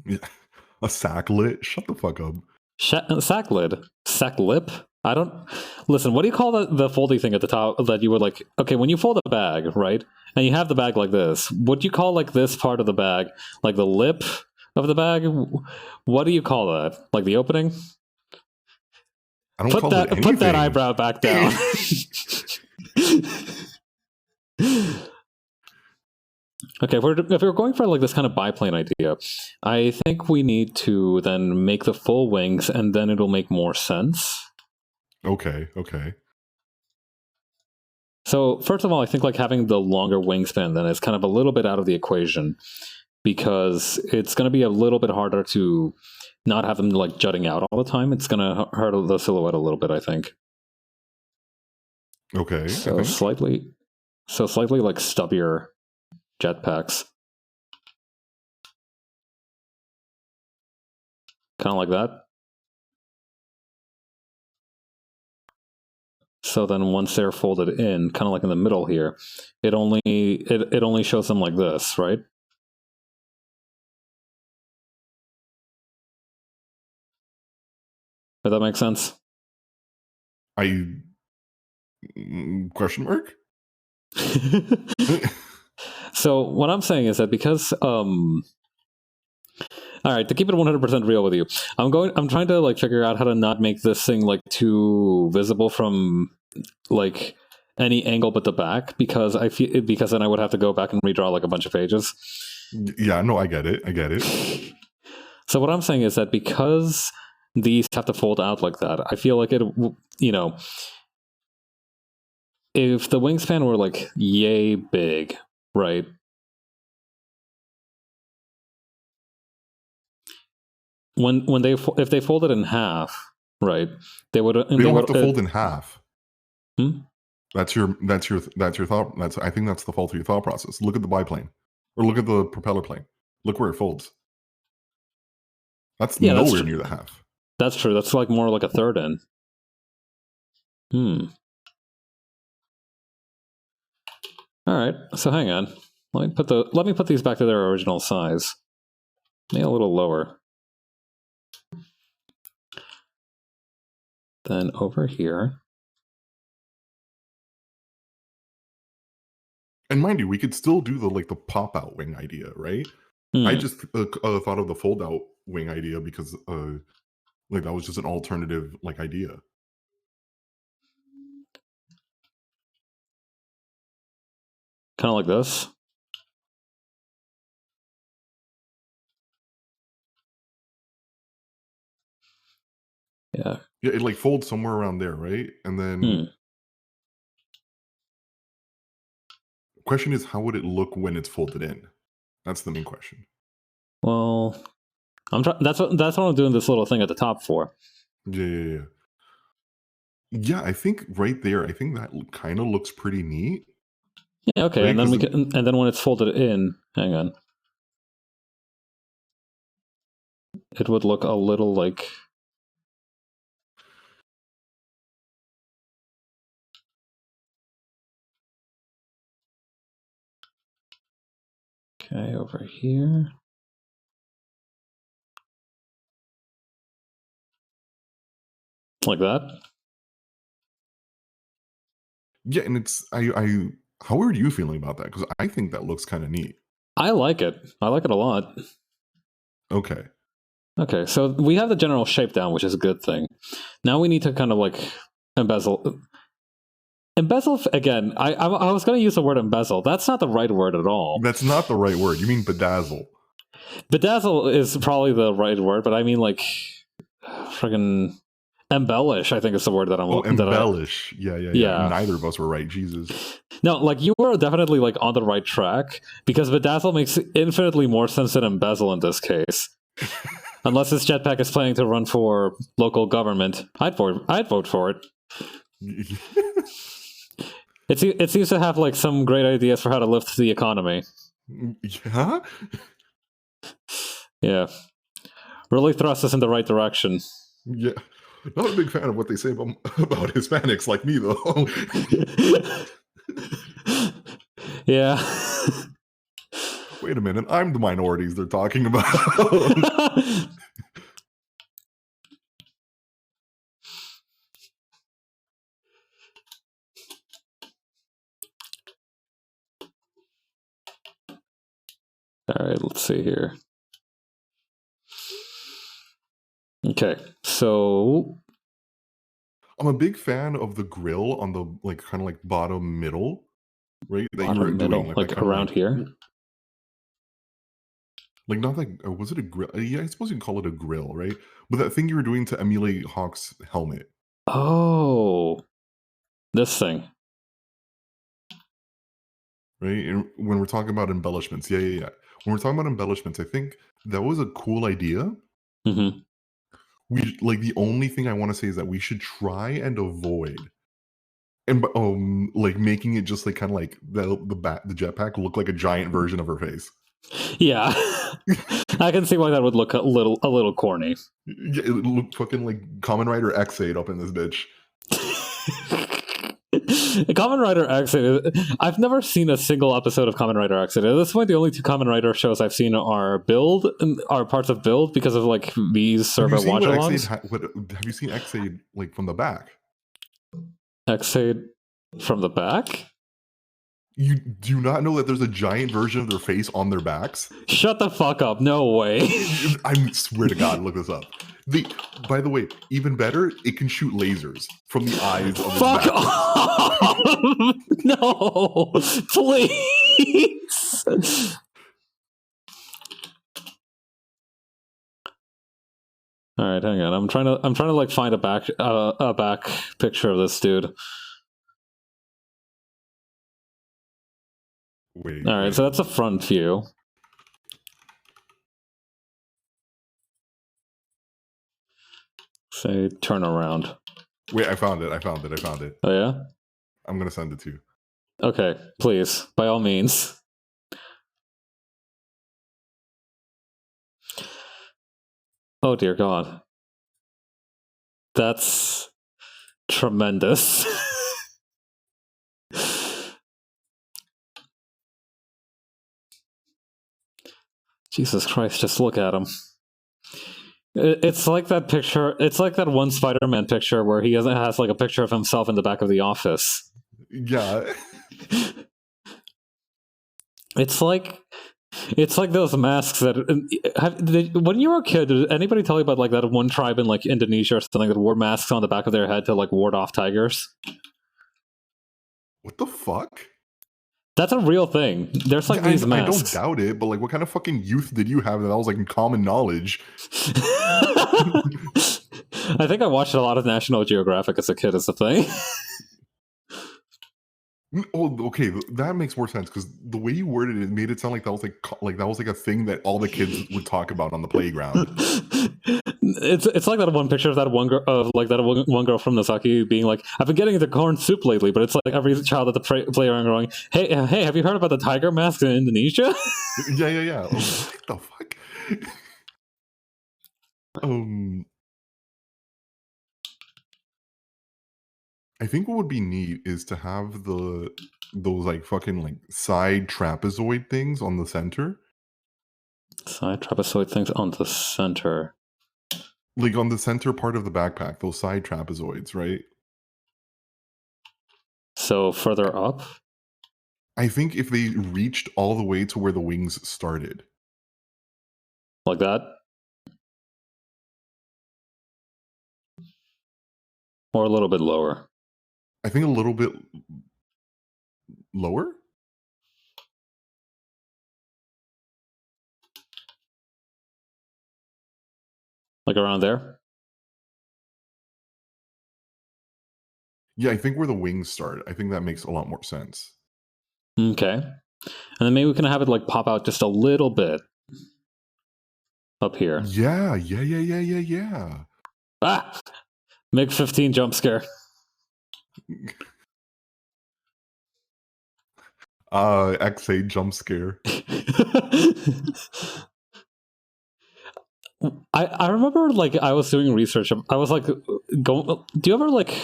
Yeah. A sacklet? Shut the fuck up. Sacklid? Sacklip? I don't... Listen, what do you call the foldy thing at the top that you would like... Okay, when you fold a bag, right? And you have the bag like this, what do you call like this part of the bag? Like the lip of the bag? What do you call that? Like the opening? I don't call it anything. Put that eyebrow back down. Okay, if we're going for like this kind of biplane idea, I think we need to then make the full wings, and then it'll make more sense. Okay. So first of all, I think like having the longer wingspan then is kind of a little bit out of the equation, because it's going to be a little bit harder to not have them like jutting out all the time. It's going to hurt the silhouette a little bit, I think. Okay. So slightly like stubbier jetpacks. Kind of like that. So then once they're folded in, kind of like in the middle here, it only shows them like this, right? Does that make sense? Question mark? So what I'm saying is that because all right, to keep it 100% real with you, I'm trying to like figure out how to not make this thing like too visible from like any angle but the back, because then I would have to go back and redraw like a bunch of pages. Yeah, no, I get it. So what I'm saying is that because these have to fold out like that, I feel like it, you know, if the wingspan were like yay big, right? If they fold it in half, Right. They would. They don't have to fold in half. Hmm? That's your thought. I think that's the fault of your thought process. Look at the biplane, or look at the propeller plane. Look where it folds. That's nowhere near the half. That's true. That's like more like a third in. All right. So hang on. Let me put these back to their original size. Maybe a little lower. Then over here. And mind you, we could still do the pop out wing idea, right? I just thought of the fold out wing idea because that was just an alternative idea. Kind of like this. Yeah. Yeah, it folds somewhere around there, right? And then the question is, how would it look when it's folded in? That's the main question. Well, that's what I'm doing this little thing at the top for. Yeah. Yeah, I think right there, I think that kind of looks pretty neat. Yeah, okay, right? And then when it's folded in, hang on. It would look a little like okay, over here. Like that? Yeah, and it's how are you feeling about that? Because I think that looks kind of neat. I like it. I like it a lot. Okay. Okay, so we have the general shape down, which is a good thing. Now we need to kind of embezzle. Embezzle, again, I was going to use the word embezzle. That's not the right word at all. That's not the right word. You mean bedazzle. Bedazzle is probably the right word, but I mean friggin' embellish, I think is the word that I'm looking for. Embellish. Yeah. Neither of us were right. Jesus. No, you were definitely on the right track, because bedazzle makes infinitely more sense than embezzle in this case. Unless this jetpack is planning to run for local government, I'd vote for it. It seems to have some great ideas for how to lift the economy. Yeah? Yeah. Really thrust us in the right direction. Yeah. Not a big fan of what they say about Hispanics like me, though. Yeah. Wait a minute. I'm the minorities they're talking about. All right, let's see here. Okay, so I'm a big fan of the grill on the kind of bottom middle, right? That bottom you were middle, doing around here. Not was it a grill? Yeah, I suppose you can call it a grill, right? But that thing you were doing to emulate Hawk's helmet. Oh, this thing. Right? And when we're talking about embellishments, yeah. When we're talking about embellishments, I think that was a cool idea. Mm-hmm. We the only thing I want to say is that we should try and avoid and making it just kind of the jetpack look like a giant version of her face. Yeah. I can see why that would look a little corny. Yeah, it looked fucking like Kamen Rider X8 up in this bitch. Kamen Rider X8. I've never seen a single episode of Kamen Rider X8. At this point, the only two Kamen Rider shows I've seen are parts of Build because of V's server watch-alongs. Have you seen X8 from the back? X8 from the back? You do not know that there's a giant version of their face on their backs? Shut the fuck up. No way. I swear to God, look this up. By the way, even better, it can shoot lasers from the eyes of its fuck back. Off! No, please. All right, hang on. I'm trying to find a back picture of this dude. Wait. All right, so that's a front view. Say turn around. Wait, I found it. I found it. Oh yeah? I'm gonna send it to you. Okay, please, by all means. Oh dear God. That's tremendous. Jesus Christ, just look at him. It's like that picture. It's like that one Spider-Man picture where he has like a picture of himself in the back of the office. Yeah. It's like those masks that when you were a kid, did anybody tell you about like that one tribe in like Indonesia or something that wore masks on the back of their head to like ward off tigers? What the fuck? That's a real thing. There's like these masks. I don't doubt it, but like, what kind of fucking youth did you have that was like common knowledge? I think I watched a lot of National Geographic as a kid. Is the thing. Oh, okay, that makes more sense because the way you worded it made it sound like that was like a thing that all the kids would talk about on the playground. It's like that one picture of that one girl one girl from Nasaki being like, "I've been getting into corn soup lately," but it's like every child at the playground going, "Hey, have you heard about the tiger mask in Indonesia?" Yeah. Oh, what the fuck? I think what would be neat is to have those like fucking like side trapezoid things on the center. Side trapezoid things on the center. Like on the center part of the backpack, those side trapezoids, right? So further up? I think if they reached all the way to where the wings started. Like that? Or a little bit lower? I think a little bit lower? Like around there? Yeah, I think where the wings start. I think that makes a lot more sense. Okay. And then maybe we can have it like pop out just a little bit up here. Yeah. Ah! Make 15 jump scare. XA jump scare. I remember like I was doing research. I was like, do you ever like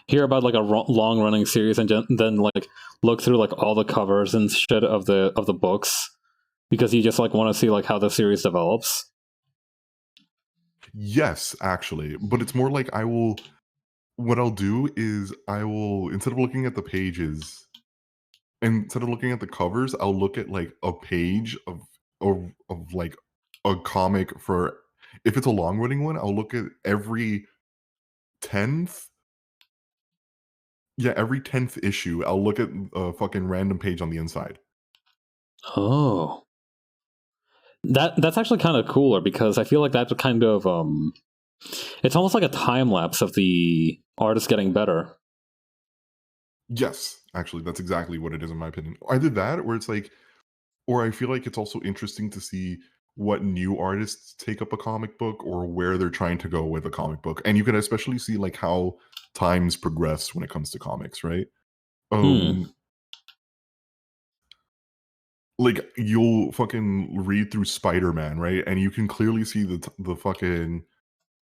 hear about like a long running series and then like look through like all the covers and shit of the books because you just like want to see like how the series develops? Yes, actually, but it's more like what I'll do is I will, instead of looking at the pages, instead of looking at the covers, I'll look at like a page of like a comic for, if it's a long running one, I'll look at every 10th. Yeah, every 10th issue, I'll look at a fucking random page on the inside. Oh. That's actually kind of cooler because I feel like that's kind of it's almost like a time lapse of the artist getting better. Yes, actually, that's exactly what it is in my opinion. Either that or it's like, or I feel like it's also interesting to see what new artists take up a comic book or where they're trying to go with a comic book. And you can especially see like how times progress when it comes to comics, right? Like you'll fucking read through Spider-Man, right? And you can clearly see the fucking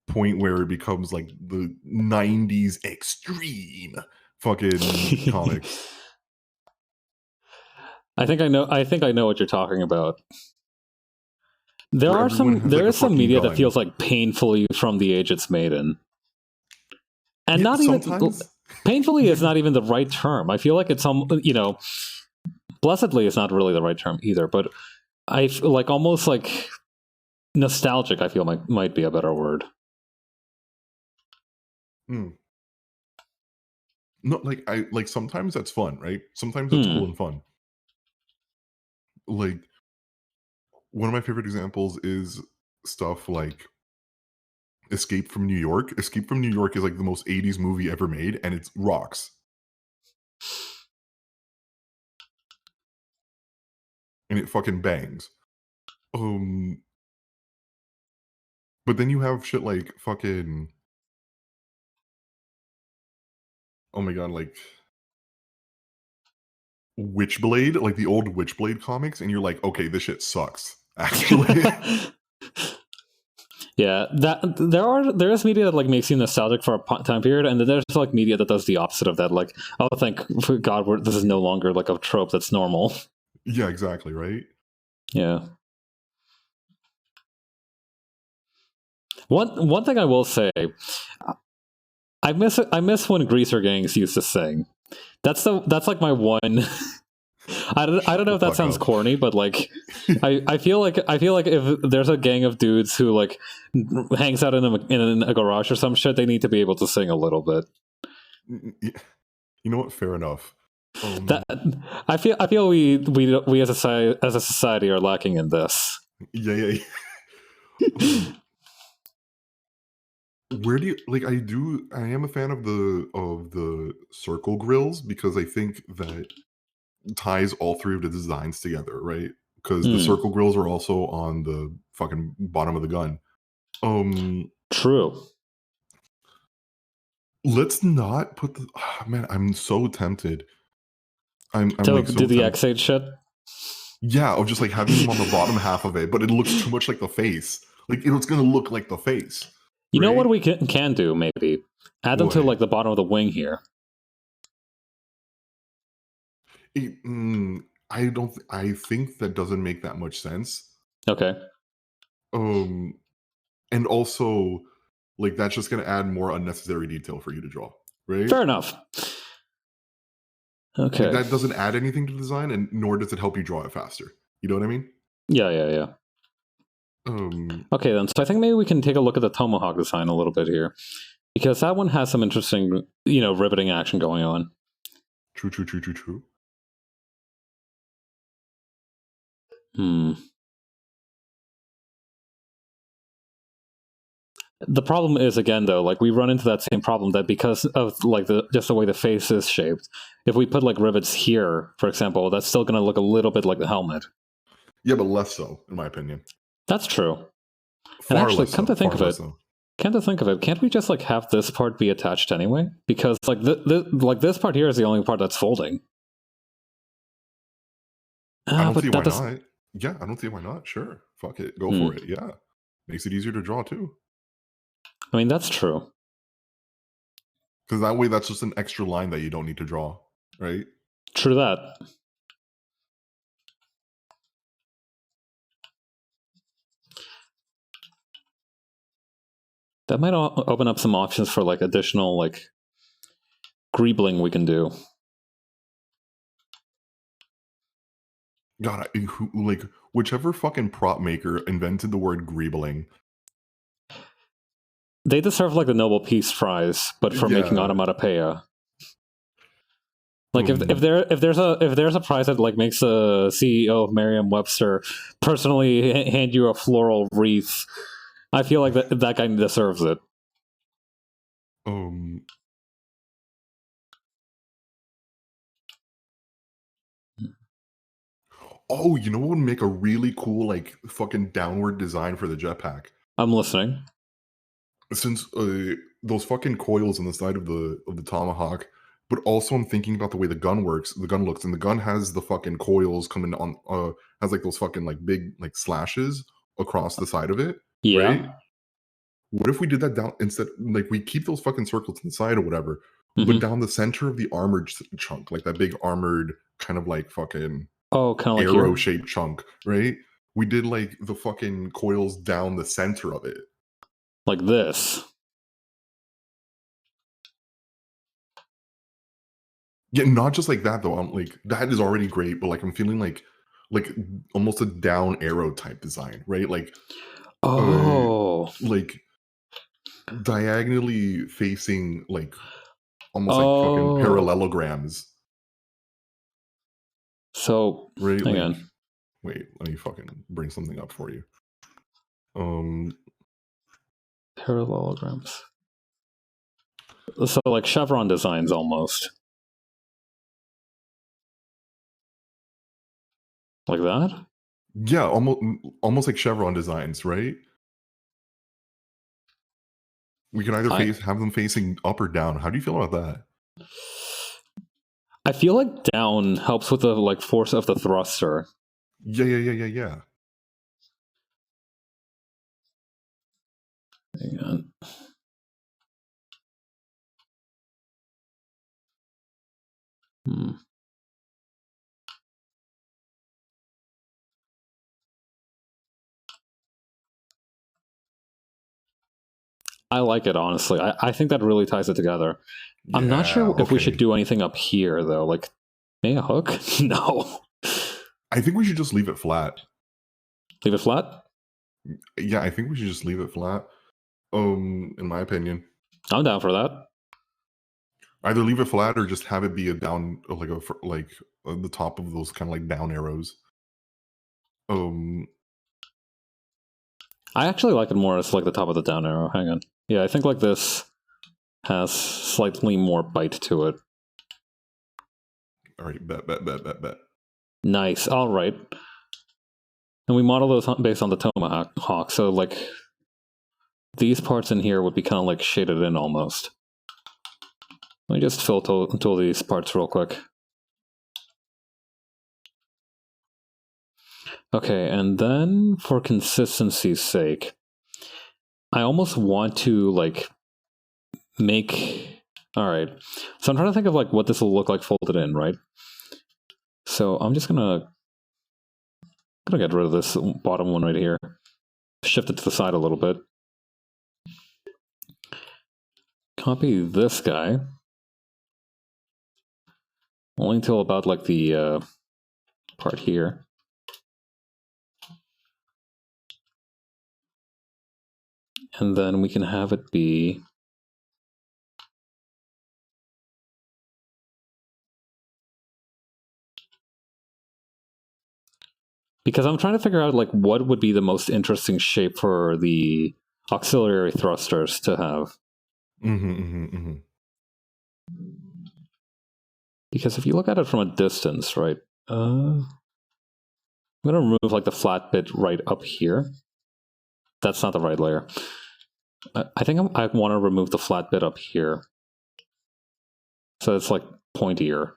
point where it becomes like the 90s extreme fucking comics. I think I know what you're talking about. There is some media that feels like painfully from the age it's made in. And yeah, not even painfully is not even the right term. I feel like it's blessedly is not really the right term either, but I feel like almost like nostalgic, I feel might be a better word. No, like sometimes that's fun, right? Sometimes that's cool and fun. Like one of my favorite examples is stuff like Escape from New York. Escape from New York is like the most 80s movie ever made, and it rocks. And it fucking bangs. But then you have shit like fucking oh my god, like Witchblade, like the old Witchblade comics, and you're like, okay, this shit sucks. Actually, Yeah, that there is media that like makes you nostalgic for a time period, and then there's like media that does the opposite of that. Like, oh, thank God, this is no longer like a trope that's normal. yeah, exactly, right. Yeah. One thing I will say, I miss when greaser gangs used to sing. That's like my one. I don't know if that sounds corny, but like, I feel like if there's a gang of dudes who like hangs out in a garage or some shit, they need to be able to sing a little bit. You know what? Fair enough. That I feel we as a society are lacking in this. Yeah. Where do you like? I am a fan of the circle grills because I think that ties all three of the designs together, right? Because the circle grills are also on the fucking bottom of the gun. True. Let's not put the man. I'm so tempted. I'm so like so do the tempted. X8 shit. Yeah, of just like having them on the bottom half of it, but it looks too much like the face. Like it's gonna look like the face. You know what right? we can do? Maybe add them to like the bottom of the wing here. I don't. I think that doesn't make that much sense. Okay. And also, like that's just going to add more unnecessary detail for you to draw, right? Fair enough. Okay. Like, that doesn't add anything to the design, and nor does it help you draw it faster. You know what I mean? Yeah. Okay, then. So I think maybe we can take a look at the tomahawk design a little bit here, because that one has some interesting, riveting action going on. True. The problem is, again, though, like we run into that same problem that because of like just the way the face is shaped, if we put like rivets here, for example, that's still going to look a little bit like the helmet. Yeah, but less so, in my opinion. That's true. And actually, come to think of it, can't we just like have this part be attached anyway? Because like this part here is the only part that's folding. I don't see why not. Yeah, I don't see why not. Sure, fuck it, go for it. Yeah, makes it easier to draw too. I mean, that's true. Because that way, that's just an extra line that you don't need to draw, right? True that. That might open up some options for like additional like greebling we can do. God, like whichever fucking prop maker invented the word greebling, they deserve like the Nobel Peace Prize, but for making onomatopoeia. Like if there's a prize that like makes a CEO of Merriam-Webster personally hand you a floral wreath, I feel like that guy deserves it. Oh, you know what would make a really cool like fucking downward design for the jetpack? I'm listening. Since those fucking coils on the side of the tomahawk, but also I'm thinking about the way the gun works, the gun looks, and the gun has the fucking coils coming on, has like those fucking like big like slashes across the side of it. Yeah. Right? What if we did that down instead? Like we keep those fucking circles on the side or whatever, but down the center of the armored chunk, like that big armored kind of like fucking kind of like arrow shaped chunk, right? We did like the fucking coils down the center of it, like this. Yeah, not just like that though. I'm like that is already great, but like I'm feeling like almost a down arrow type design, right? Like like diagonally facing like almost like fucking parallelograms. So right, hang like, on. Wait, let me fucking bring something up for you. Parallelograms. So like chevron designs almost. Like that? Yeah, almost like chevron designs, right? We can either have them facing up or down. How do you feel about that? I feel like down helps with the like force of the thruster. Yeah. Hang on. I like it, honestly. I think that really ties it together. Yeah, I'm not sure if we should okay. do anything up here, though. Like, maybe a hook? No. I think we should just leave it flat. Leave it flat? Yeah, I think we should just leave it flat. In my opinion. I'm down for that. Either leave it flat or just have it be a down, like the top of those kind of like down arrows. I actually like it more as like the top of the down arrow. Hang on. Yeah, I think like this has slightly more bite to it. All right, bet. Nice. All right. And we model those based on the tomahawk. So like these parts in here would be kind of like shaded in almost. Let me just fill tool these parts real quick. Okay, and then for consistency's sake, I almost want to like make... All right, so I'm trying to think of like what this will look like folded in, right? So I'm just gonna get rid of this bottom one right here. Shift it to the side a little bit. Copy this guy. Only until about like the part here. And then we can have it be... Because I'm trying to figure out like what would be the most interesting shape for the auxiliary thrusters to have. Because if you look at it from a distance, right? I'm going to remove like the flat bit right up here. That's not the right layer. I think I want to remove the flat bit up here. So it's like pointier.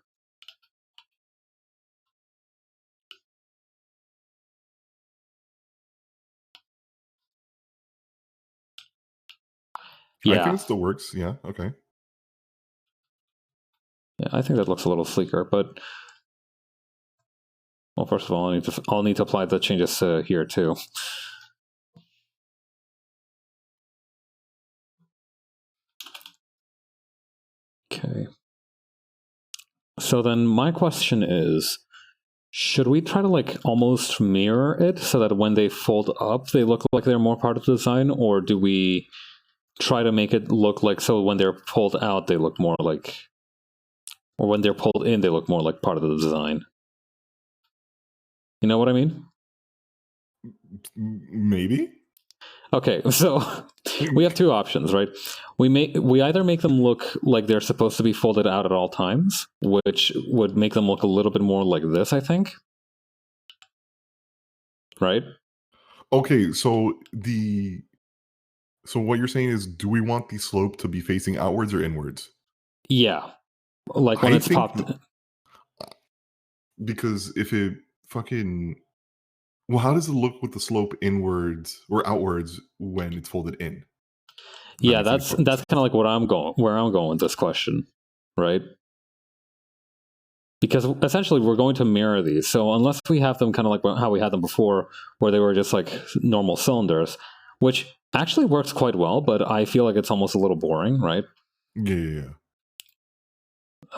Yeah. I think it still works. Yeah, okay. Yeah, I think that looks a little sleeker, but... Well, first of all, I'll need to apply the changes here too. Okay. So then my question is, should we try to like almost mirror it so that when they fold up, they look like they're more part of the design? Or do we try to make it look like, so when they're pulled out, they look more like, or when they're pulled in, they look more like part of the design? You know what I mean? Maybe. Okay, so we have two options, right? We either make them look like they're supposed to be folded out at all times, which would make them look a little bit more like this, I think. Right? Okay, so what you're saying is, do we want the slope to be facing outwards or inwards? Yeah. Like when it's popped. Because if it fucking... Well, how does it look with the slope inwards or outwards when it's folded in? Yeah, that's kind of like where I'm going with this question, right? Because essentially we're going to mirror these. So unless we have them kind of like how we had them before, where they were just like normal cylinders, which actually works quite well, but I feel like it's almost a little boring, right? Yeah.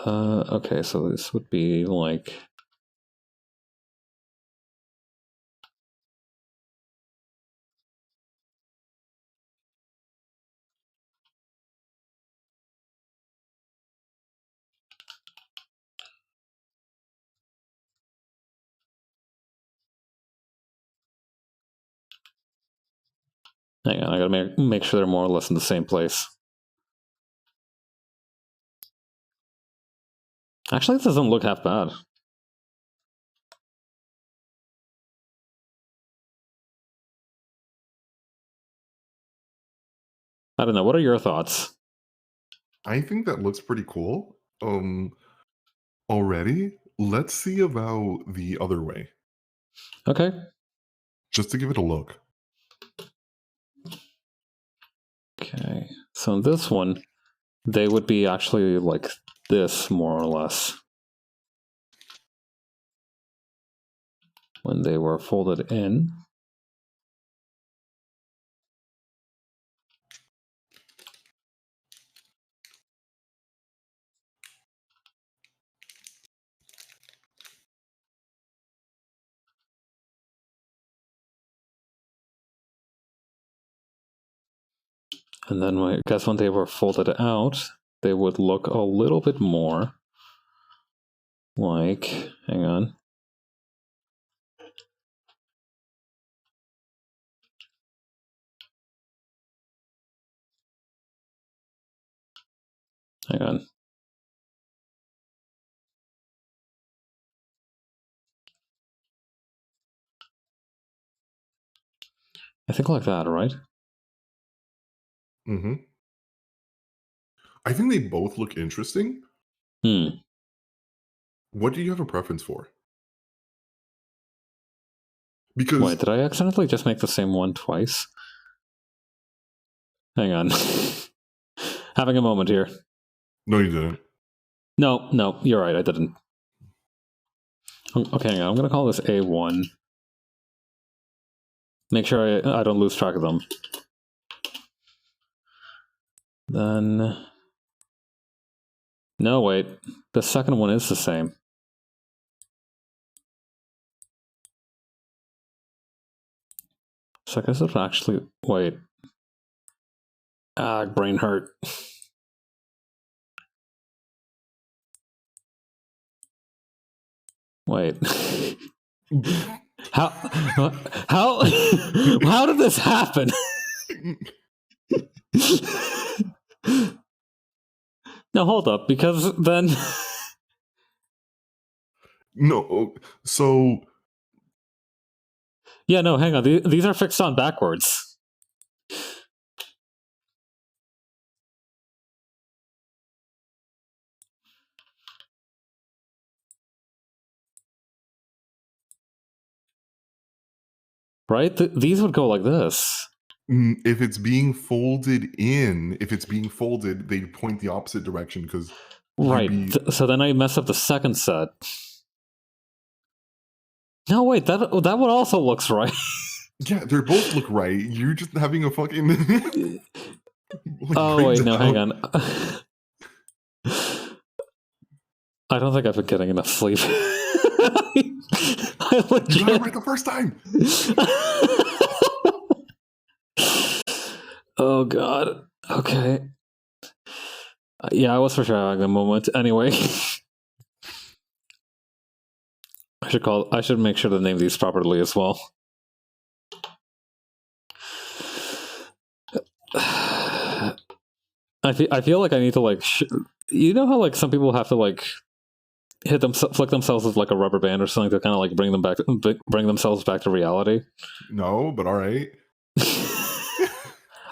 Okay, so this would be like... Hang on, I gotta make sure they're more or less in the same place. Actually, this doesn't look half bad. I don't know. What are your thoughts? I think that looks pretty cool. Um, already? Let's see about the other way, Okay. just to give it a look. Okay. So in this one, they would be actually like this, more or less, when they were folded in. And then I guess when they were folded out, they would look a little bit more like, hang on. Hang on. I think like that, right? Mm-hmm. I think they both look interesting. Hmm. What do you have a preference for? Because Wait, did I accidentally just make the same one twice? Hang on. Having a moment here. no, you didn't. No, you're right, I didn't. Okay, hang on. I'm going to call this A1. Make sure I don't lose track of them. Then... No, wait. The second one is the same. So I guess it actually... Wait. Ah, brain hurt. Wait. how... How did this happen? No, hold up, because then... No, so... Yeah, no, hang on. These are fixed on backwards. Right? These would go like this. If it's being folded in, they point the opposite direction because Right. So then I mess up the second set. No, wait, that one also looks right. Yeah, they both look right. You're just having a fucking. Like, oh wait, no, hang on. I don't think I've been getting enough sleep. I legit... You got it right the first time. Oh god. Okay. Yeah, I was for sure having a moment. Anyway, I should make sure to name these properly as well. I feel like I need to like you know how like some people have to like flick themselves with like a rubber band or something to kind of like bring themselves back to reality. No, but all right.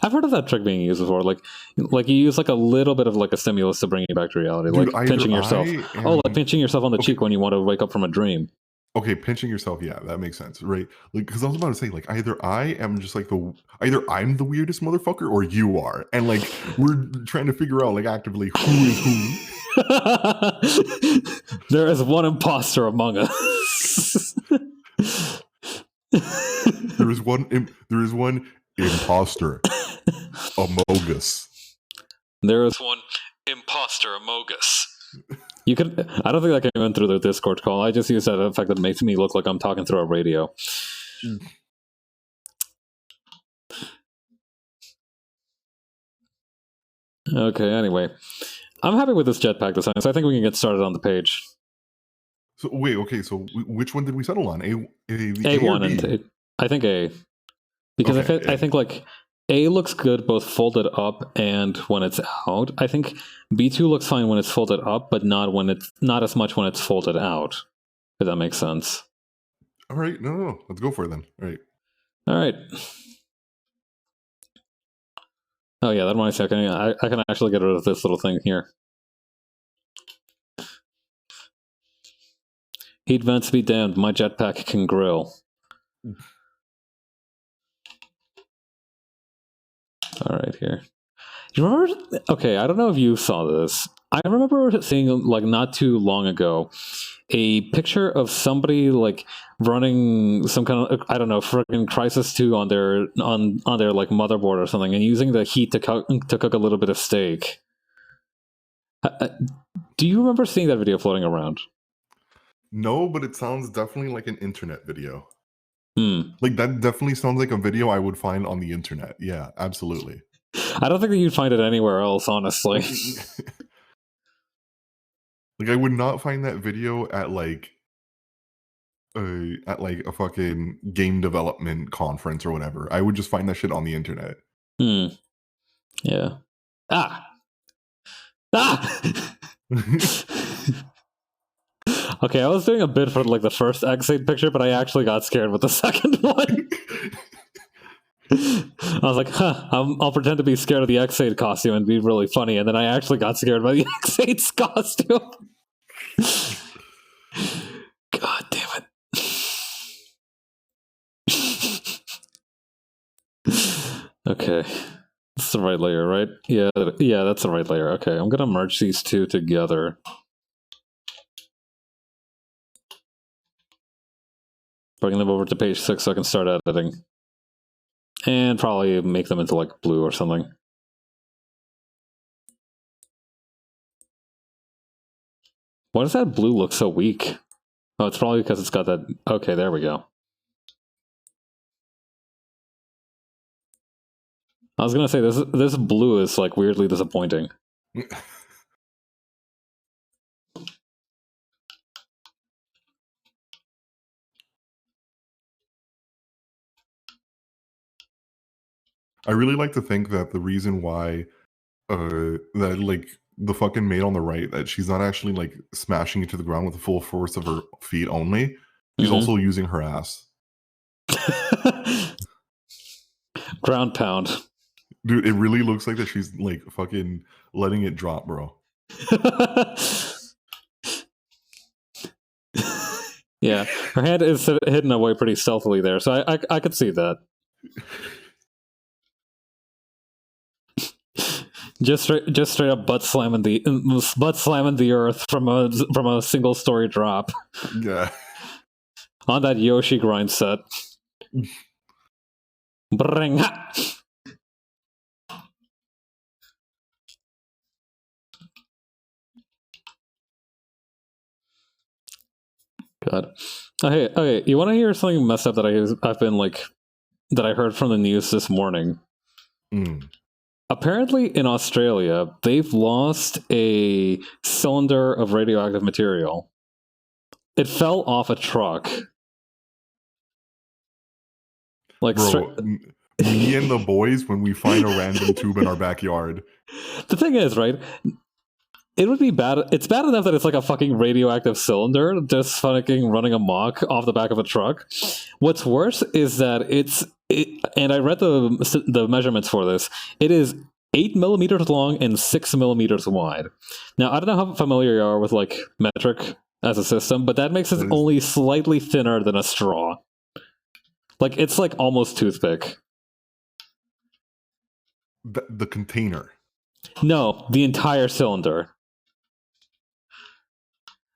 I've heard of that trick being used before. Like you use like a little bit of like a stimulus to bring you back to reality. Dude, like pinching yourself. Oh, like pinching yourself on the cheek when you want to wake up from a dream. Okay, pinching yourself, yeah, that makes sense, right? Like, because I was about to say, like, either I am just like either I'm the weirdest motherfucker or you are, and like we're trying to figure out like actively who is who. There is one imposter among us. There is one imposter among us. There is one imposter among us. You could. I don't think that came in through the Discord call. I just use that effect that makes me look like I'm talking through a radio. Okay. Anyway, I'm happy with this jetpack design, so I think we can get started on the page. So wait, okay. So which one did we settle on? A1 and A. I think A, because okay, I think like A looks good both folded up and when it's out. I think B2 looks fine when it's folded up, but not as much when it's folded out. If that makes sense. All right, no. Let's go for it then. All right. Oh yeah, that reminds me. I can actually get rid of this little thing here. Heat vents be damned. My jetpack can grill. All right, here. You remember? Okay, I don't know if you saw this. I remember seeing, like, not too long ago, a picture of somebody like running some kind of, I don't know, freaking Crisis 2 on their like motherboard or something, and using the heat to cook a little bit of steak. Do you remember seeing that video floating around? No, but it sounds definitely like an internet video. Hmm. Like, that definitely sounds like a video I would find on the internet. Yeah, absolutely. I don't think that you'd find it anywhere else, honestly. Like, I would not find that video at like a fucking game development conference or whatever. I would just find that shit on the internet. Hmm. Yeah. Ah! Okay, I was doing a bit for like the first X8 picture, but I actually got scared with the second one. I was like, huh, I'll pretend to be scared of the X8 costume and be really funny, and then I actually got scared by the X8's costume. God damn it. Okay. That's the right layer, right? Yeah, that's the right layer. Okay, I'm gonna merge these two together. Bring them over to page 6 so I can start editing. And probably make them into like blue or something. Why does that blue look so weak? Oh, it's probably because it's got that... Okay, there we go. I was gonna say, this blue is like weirdly disappointing. I really like to think that the reason why that like the fucking maid on the right, that she's not actually like smashing into the ground with the full force of her feet only. She's also using her ass. Ground pound. Dude, it really looks like that she's like fucking letting it drop, bro. Yeah, her hand is hidden away pretty stealthily there, so I could see that. Just straight up butt slamming the earth from a single story drop. Yeah. On that Yoshi grind set. Bring ha! God. Okay, you want to hear something messed up that I've been like, that I heard from the news this morning? Apparently in Australia, they've lost a cylinder of radioactive material. It fell off a truck. Like, bro, me and the boys, when we find a random tube in our backyard. The thing is, right? It would be bad. It's bad enough that it's like a fucking radioactive cylinder just fucking running amok off the back of a truck. What's worse is that and I read the measurements for this. It is 8 millimeters long and 6 millimeters wide. Now, I don't know how familiar you are with like metric as a system, but that makes it only slightly thinner than a straw. Like, it's like almost toothpick. The container. No, the entire cylinder.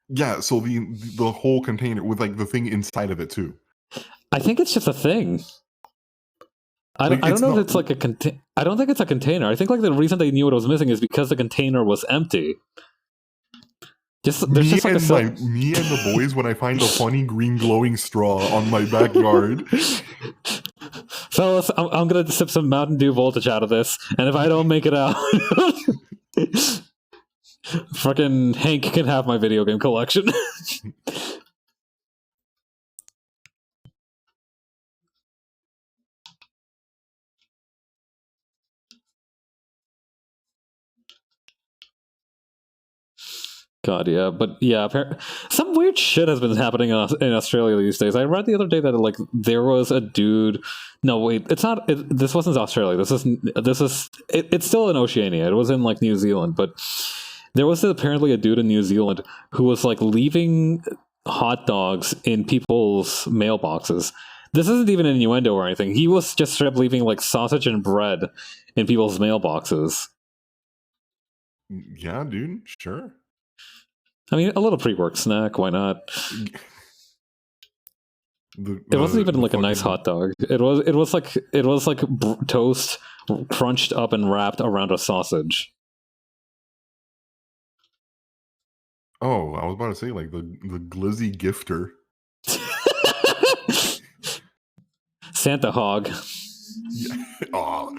Yeah, so the whole container with like the thing inside of it too. I think it's just a thing. I don't know if it's like a I don't think it's a container. I think like the reason they knew what was missing is because the container was empty. Me and the boys, when I find a funny green glowing straw on my backyard. Fellas, I'm gonna sip some Mountain Dew voltage out of this, and if I don't make it out, fucking Hank can have my video game collection. God, yeah, but yeah, some weird shit has been happening in Australia these days. I read the other day that like there was a dude. No, wait, it's not. This wasn't Australia. It's still in Oceania. It was in like New Zealand, but there was apparently a dude in New Zealand who was like leaving hot dogs in people's mailboxes. This isn't even an innuendo or anything. He was just straight up leaving like sausage and bread in people's mailboxes. Yeah, dude, sure. I mean, a little pre-work snack, why not? It wasn't even like a nice hot dog. It was like toast crunched up and wrapped around a sausage. Oh, I was about to say like the glizzy gifter. Santa hog. Yeah. Oh.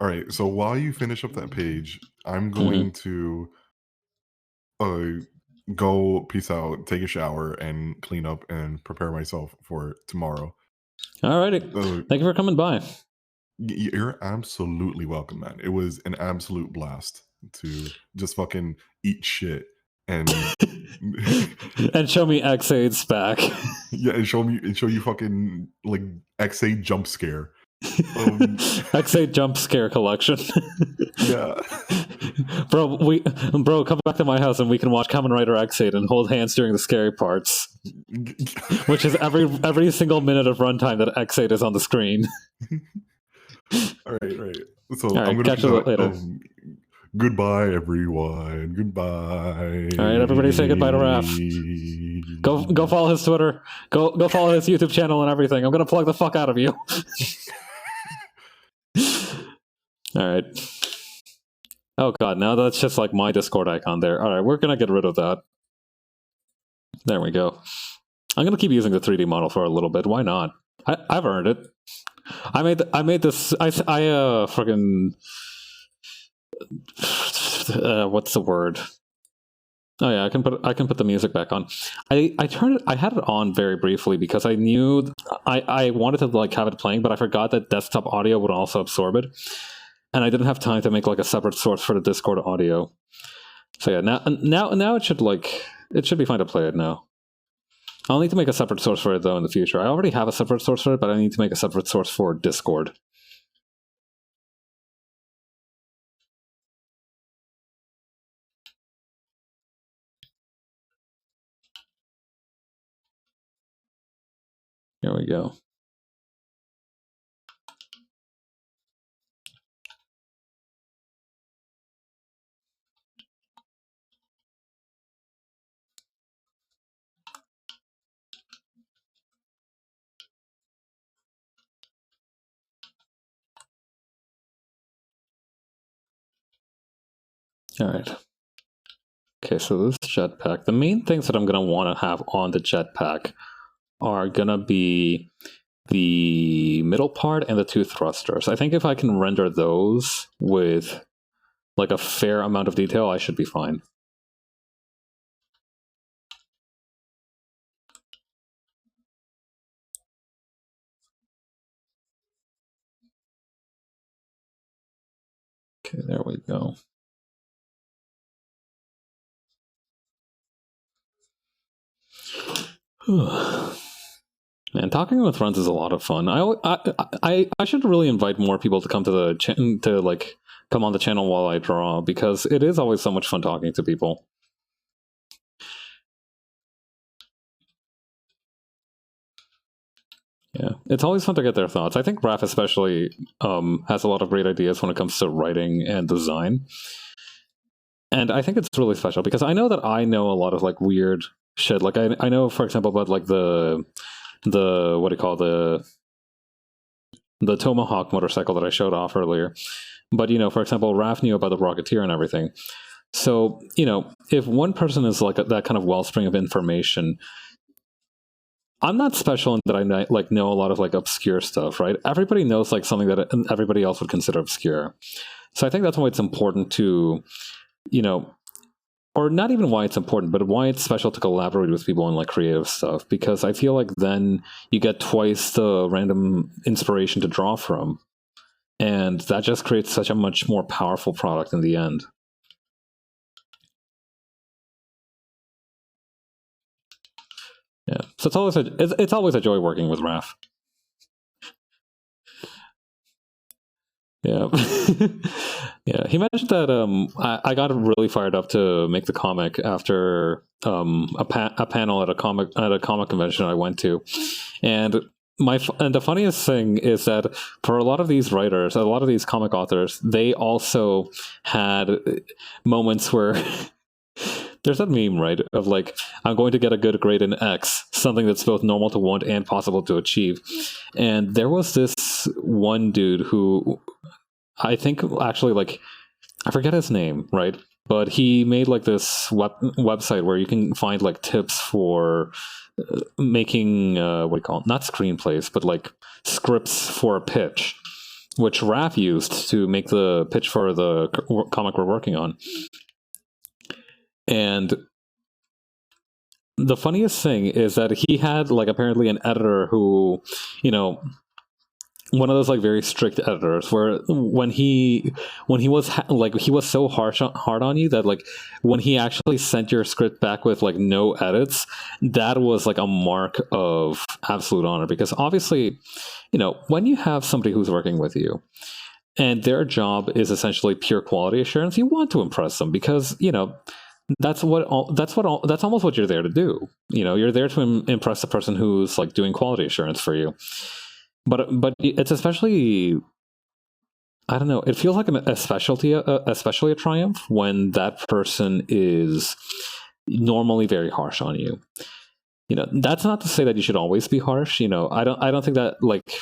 All right, so while you finish up that page, I'm going to go peace out, take a shower, and clean up and prepare myself for tomorrow. Alrighty. Thank you for coming by. You're absolutely welcome, man. It was an absolute blast to just fucking eat shit and and show me X8's back. Yeah, and show you fucking like X8 jump scare. X8 jump scare collection. Yeah. Bro, come back to my house and we can watch Kamen Rider X8 and hold hands during the scary parts. Which is every single minute of runtime that X8 is on the screen. All right. So I'm gonna catch you later. Goodbye, everyone. Goodbye. All right, everybody say goodbye to Raph. Go follow his Twitter. Go follow his YouTube channel and everything. I'm gonna plug the fuck out of you. All right. Oh god, now that's just like my Discord icon there. All right, we're gonna get rid of that. There we go. I'm gonna keep using the 3D model for a little bit. Why not? I've earned it. I made this. Fucking. What's the word? Oh yeah, I can put the music back on. I had it on very briefly because I knew I wanted to like have it playing, but I forgot that desktop audio would also absorb it, and I didn't have time to make like a separate source for the Discord audio. So yeah, now it should be fine to play it now. I'll need to make a separate source for it though in the future. I already have a separate source for it, but I need to make a separate source for Discord. Here we go. All right. Okay, so this jetpack, the main things that I'm going to want to have on the jetpack are going to be the middle part and the two thrusters. I think if I can render those with like a fair amount of detail, I should be fine. Okay, there we go. Man, talking with friends is a lot of fun. I should really invite more people to come to the come on the channel while I draw, because it is always so much fun talking to people. Yeah, it's always fun to get their thoughts. I think Raph especially has a lot of great ideas when it comes to writing and design. And I think it's really special because I know that I know a lot of like weird shit. Like I know, for example, about like the what do you call the Tomahawk motorcycle that I showed off earlier. But for example, Raph knew about the Rocketeer and everything. So if one person is like that kind of wellspring of information, I'm not special in that I know a lot of like obscure stuff, right? Everybody knows like something that everybody else would consider obscure. So I think that's why it's important to, or not even why it's important, but why it's special to collaborate with people on like creative stuff, because I feel like then you get twice the random inspiration to draw from. And that just creates such a much more powerful product in the end. Yeah, so it's always a joy working with Raph. Yeah. Yeah, he mentioned that I got really fired up to make the comic after a panel at a comic convention I went to, and and the funniest thing is that for a lot of these writers, a lot of these comic authors, they also had moments where there's that meme, right, of like, I'm going to get a good grade in X, something that's both normal to want and possible to achieve. And there was this one dude who I think actually, like, I forget his name, right? But he made like this website where you can find like tips for making what do you call it? Not screenplays, but like scripts for a pitch, which Raph used to make the pitch for the comic we're working on. And the funniest thing is that he had like apparently an editor who, you know, one of those like very strict editors where when he was like, he was so hard on you that like when he actually sent your script back with like no edits, that was like a mark of absolute honor, because obviously, you know, when you have somebody who's working with you and their job is essentially pure quality assurance, you want to impress them, because, you know, that's almost what you're there to do. You know, you're there to impress the person who's like doing quality assurance for you. But it's especially, I don't know, it feels like especially a triumph when that person is normally very harsh on you. You know, that's not to say that you should always be harsh. You know, I don't think that, like,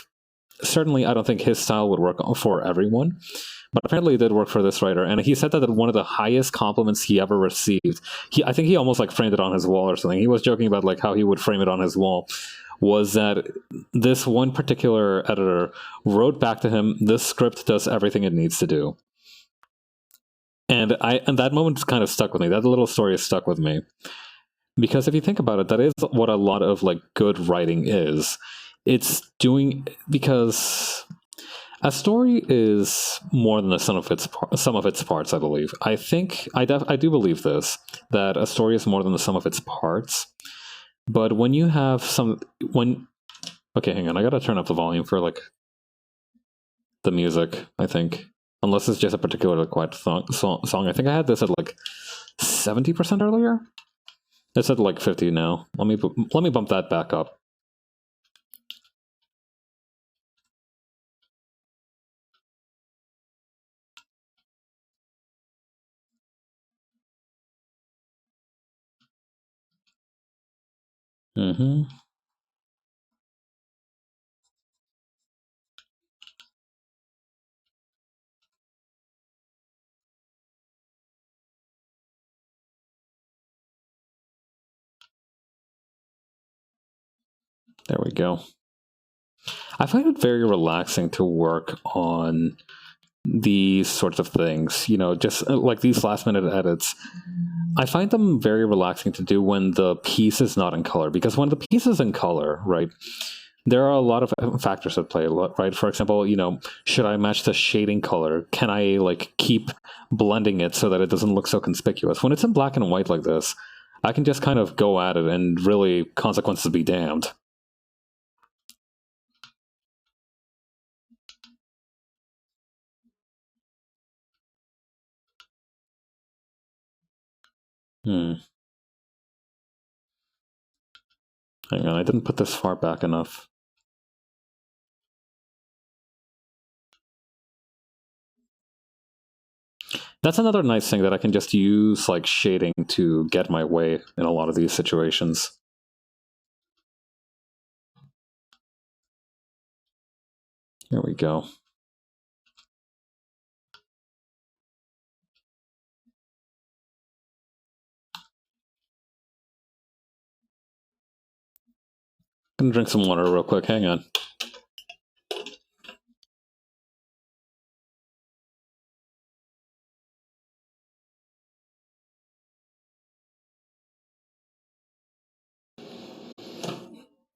certainly I don't think his style would work for everyone. But apparently it did work for this writer, and he said that one of the highest compliments he ever received, I think he almost like framed it on his wall or something. He was joking about like how he would frame it on his wall, was that this one particular editor wrote back to him, "This script does everything it needs to do." And that moment kind of stuck with me. That little story is stuck with me, because if you think about it, that is what a lot of like good writing is. It's doing, because a story is more than the sum of its parts, I believe. I do believe this, that a story is more than the sum of its parts. But when you have okay, hang on, I gotta turn up the volume for like the music, I think. Unless it's just a particularly quiet song. I think I had this at like 70% earlier. It's at like 50 now. Let me bump that back up. Mm-hmm. There we go. I find it very relaxing to work on these sorts of things, you know, just like these last minute edits. I find them very relaxing to do when the piece is not in color, because when the piece is in color, right, there are a lot of factors at play, right? For example, you know, should I match the shading color? Can I like keep blending it so that it doesn't look so conspicuous? When it's in black and white like this, I can just kind of go at it and really consequences be damned. Hang on, I didn't put this far back enough. That's another nice thing, that I can just use like shading to get my way in a lot of these situations. Here we go. I'm gonna drink some water real quick, hang on.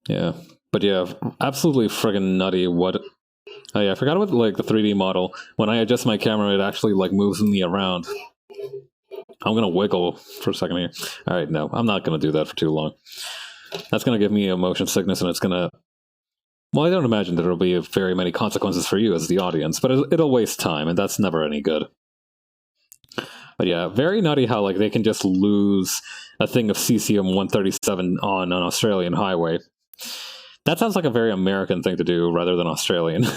Yeah, but yeah, absolutely friggin' nutty. What? Oh yeah, I forgot about like the 3D model. When I adjust my camera, it actually like moves me around. I'm gonna wiggle for a second here. All right, no, I'm not gonna do that for too long. That's gonna give me a motion sickness, and it's gonna. Well, I don't imagine that there'll be very many consequences for you as the audience, but it'll waste time, and that's never any good. But yeah, very nutty how like they can just lose a thing of cesium-137 on an Australian highway. That sounds like a very American thing to do rather than Australian.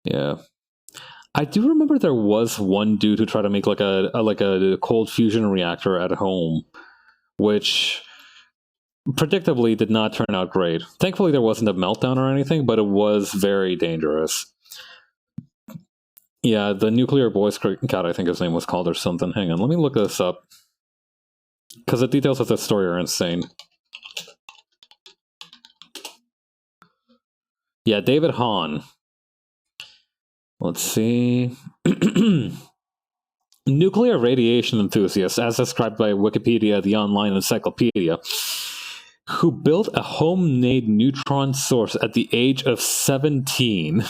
Yeah. I do remember there was one dude who tried to make like a cold fusion reactor at home, which predictably did not turn out great. Thankfully, there wasn't a meltdown or anything, but it was very dangerous. Yeah, the Nuclear Boy Scout, I think his name was called or something. Hang on, let me look this up. Because the details of this story are insane. Yeah, David Hahn. Let's see. Nuclear radiation enthusiast, as described by Wikipedia, the online encyclopedia, who built a homemade neutron source at the age of 17.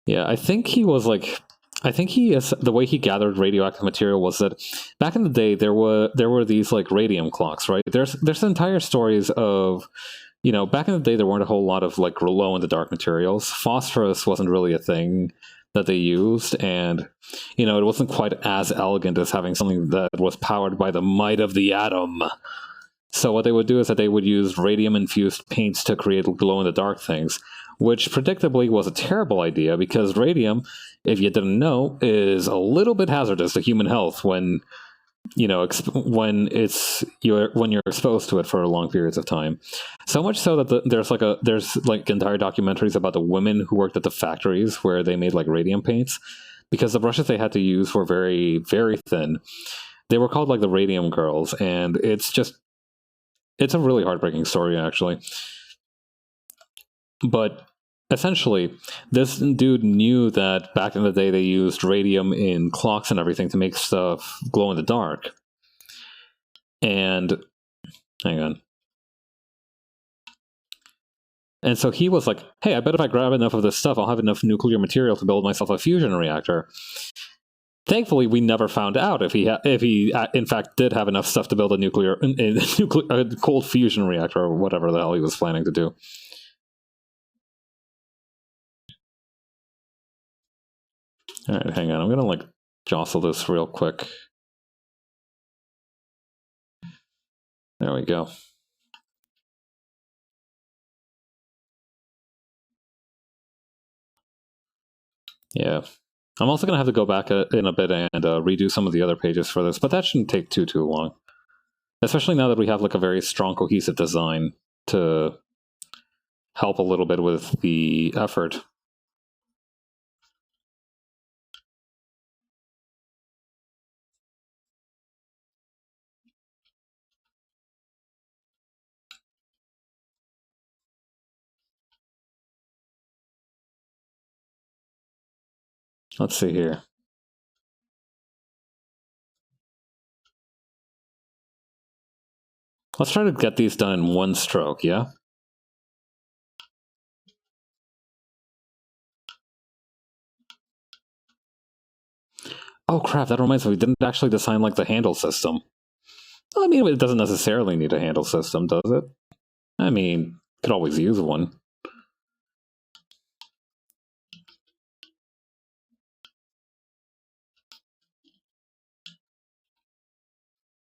Yeah, I think he was like, the way he gathered radioactive material was that back in the day there were these like radium clocks, right? There's entire stories of, back in the day there weren't a whole lot of like glow in the dark materials. Phosphorus wasn't really a thing that they used, and it wasn't quite as elegant as having something that was powered by the might of the atom. So what they would do is that they would use radium-infused paints to create glow-in-the-dark things, which predictably was a terrible idea because radium, if you didn't know, is a little bit hazardous to human health when when you're exposed to it for long periods of time. So much so that there's entire documentaries about the women who worked at the factories where they made like radium paints, because the brushes they had to use were very, very thin. They were called like the radium girls, and it's a really heartbreaking story actually. But essentially, this dude knew that back in the day they used radium in clocks and everything to make stuff glow in the dark. And hang on. And so he was like, hey, I bet if I grab enough of this stuff, I'll have enough nuclear material to build myself a fusion reactor. Thankfully, we never found out if he in fact did have enough stuff to build a cold fusion reactor or whatever the hell he was planning to do. All right, hang on. I'm gonna like jostle this real quick. There we go. Yeah. I'm also going to have to go back in a bit and redo some of the other pages for this, but that shouldn't take too long. Especially now that we have like a very strong, cohesive design to help a little bit with the effort. Let's see here. Let's try to get these done in one stroke, yeah? Oh crap, that reminds me, we didn't actually design like the handle system. I mean, it doesn't necessarily need a handle system, does it? I mean, could always use one.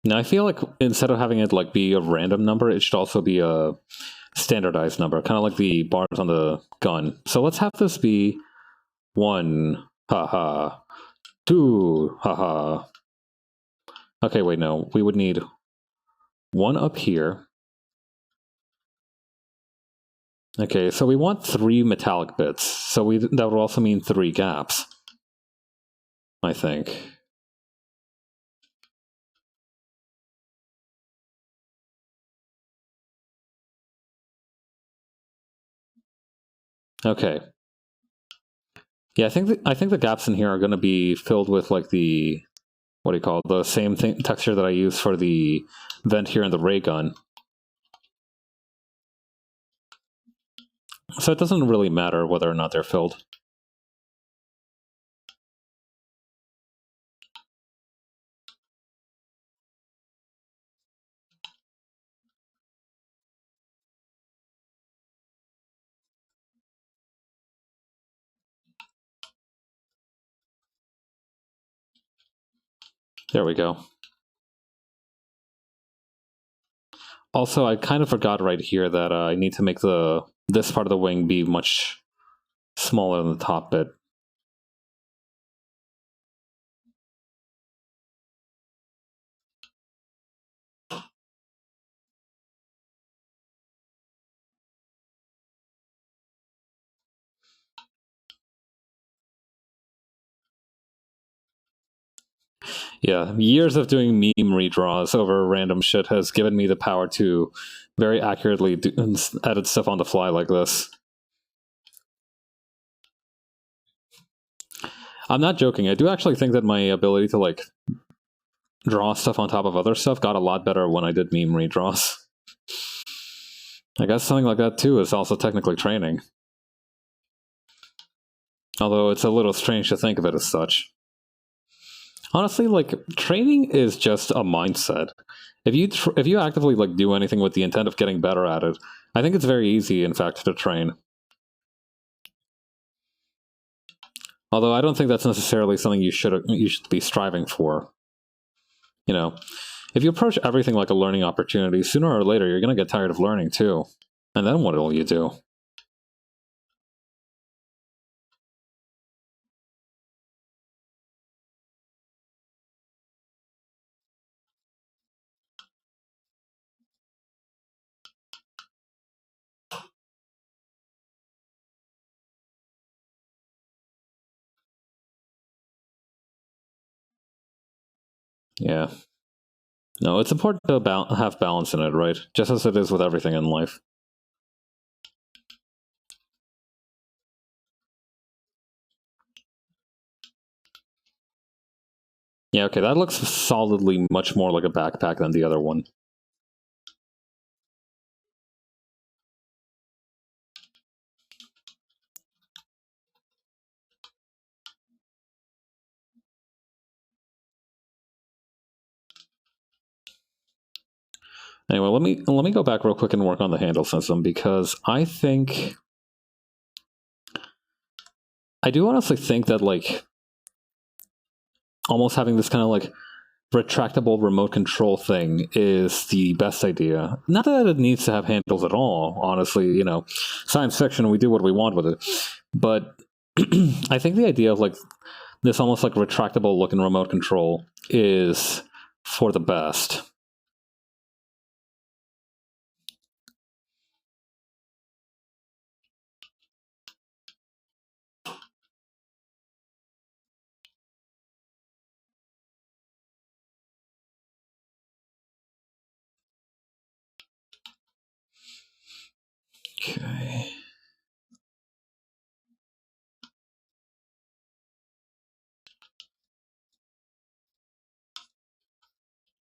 Now, I feel like instead of having it like be a random number, it should also be a standardized number, kind of like the bars on the gun. So let's have this be 1, haha, 2, haha. Okay, wait, no. We would need 1 up here. Okay, so we want 3 metallic bits. So that would also mean 3 gaps, I think. Okay. Yeah, I think the gaps in here are going to be filled with like the, what do you call it, the same texture that I use for the vent here in the ray gun. So it doesn't really matter whether or not they're filled. There we go. Also, I kind of forgot right here that I need to make this part of the wing be much smaller than the top bit. Yeah, years of doing meme redraws over random shit has given me the power to very accurately edit stuff on the fly like this. I'm not joking. I do actually think that my ability to like draw stuff on top of other stuff got a lot better when I did meme redraws. I guess something like that too is also technically training. Although it's a little strange to think of it as such. Honestly, like, training is just a mindset. If you actively like do anything with the intent of getting better at it, I think it's very easy, in fact, to train. Although I don't think that's necessarily something you should be striving for. You know, if you approach everything like a learning opportunity, sooner or later you're going to get tired of learning too. And then what will you do? Yeah. No, it's important to have balance in it, right? Just as it is with everything in life. Yeah, okay, that looks solidly much more like a backpack than the other one. Anyway, let me go back real quick and work on the handle system, because I do honestly think that like almost having this kind of like retractable remote control thing is the best idea. Not that it needs to have handles at all, honestly, you know, science fiction, we do what we want with it. But I think the idea of like this almost like retractable looking remote control is for the best. Okay.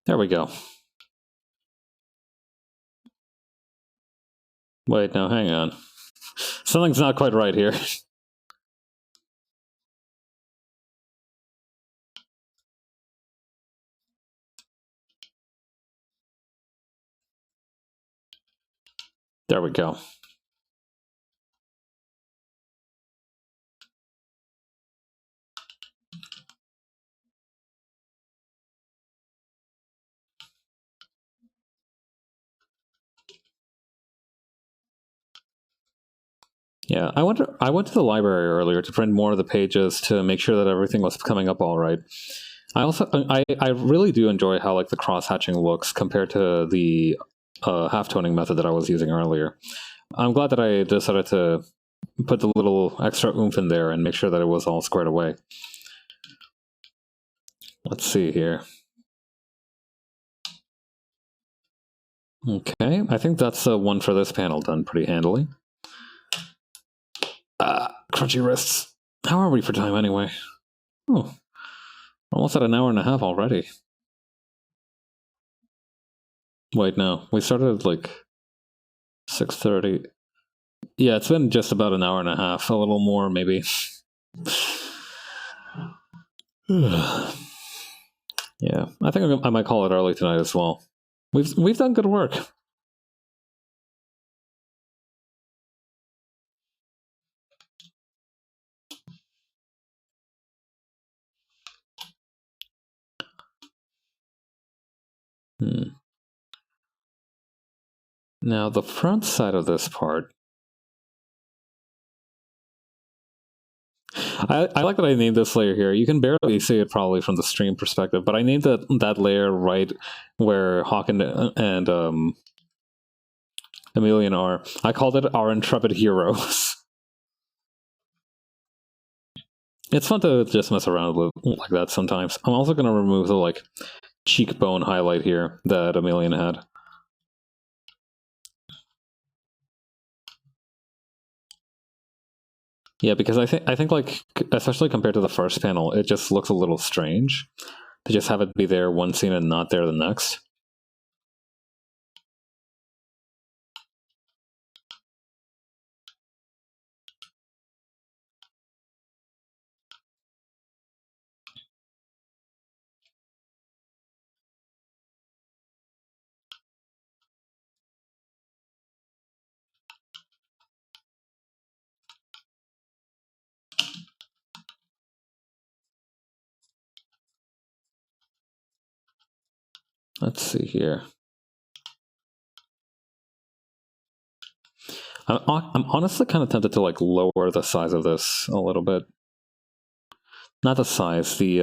There we go. Wait, no, hang on. Something's not quite right here. There we go. Yeah, I went to the library earlier to print more of the pages to make sure that everything was coming up all right. I really do enjoy how like the cross hatching looks compared to the half toning method that I was using earlier. I'm glad that I decided to put the little extra oomph in there and make sure that it was all squared away. Let's see here. Okay, I think that's one for this panel done pretty handily. Crunchy wrists. How are we for time anyway? Oh, almost at an hour and a half already. Wait, no, we started at like 6:30. Yeah, it's been just about an hour and a half, a little more maybe. Yeah, I think I might call it early tonight as well. We've done good work. Now the front side of this part, I like that I named this layer here. You can barely see it probably from the stream perspective, but I named that layer right where Hawk and Emilian are. I called it our intrepid heroes. It's fun to just mess around with like that sometimes. I'm also going to remove the like cheekbone highlight here that Emilian had. Yeah, because I think like, especially compared to the first panel, it just looks a little strange to just have it be there one scene and not there the next. Let's see here. I'm honestly kind of tempted to like lower the size of this a little bit. Not the size, the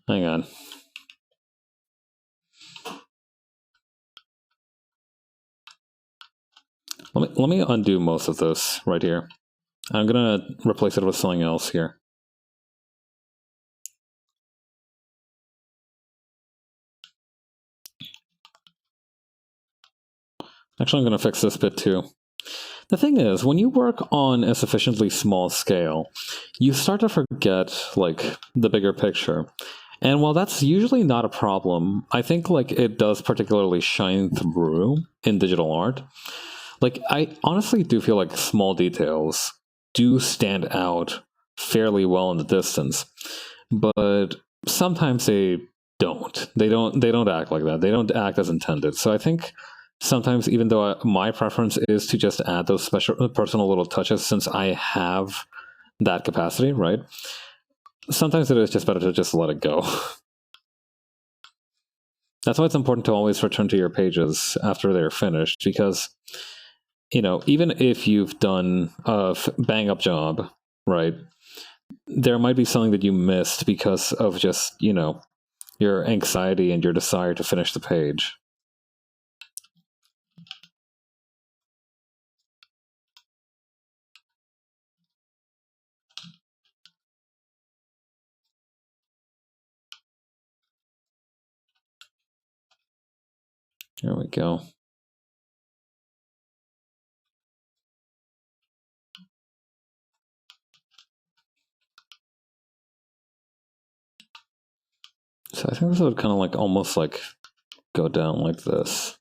hang on. Let me undo most of this right here. I'm gonna replace it with something else here. Actually, I'm gonna fix this bit too. The thing is, when you work on a sufficiently small scale, you start to forget like the bigger picture. And while that's usually not a problem, I think like it does particularly shine through in digital art. Like I honestly do feel like small details do stand out fairly well in the distance, but sometimes they don't. They don't act like that. They don't act as intended. So I think sometimes, even though my preference is to just add those special personal little touches, since I have that capacity, right? Sometimes it is just better to just let it go. That's why it's important to always return to your pages after they're finished, because, you know, even if you've done a bang up job, right, there might be something that you missed because of just, you know, your anxiety and your desire to finish the page. There we go. So I think this would kind of like almost like go down like this.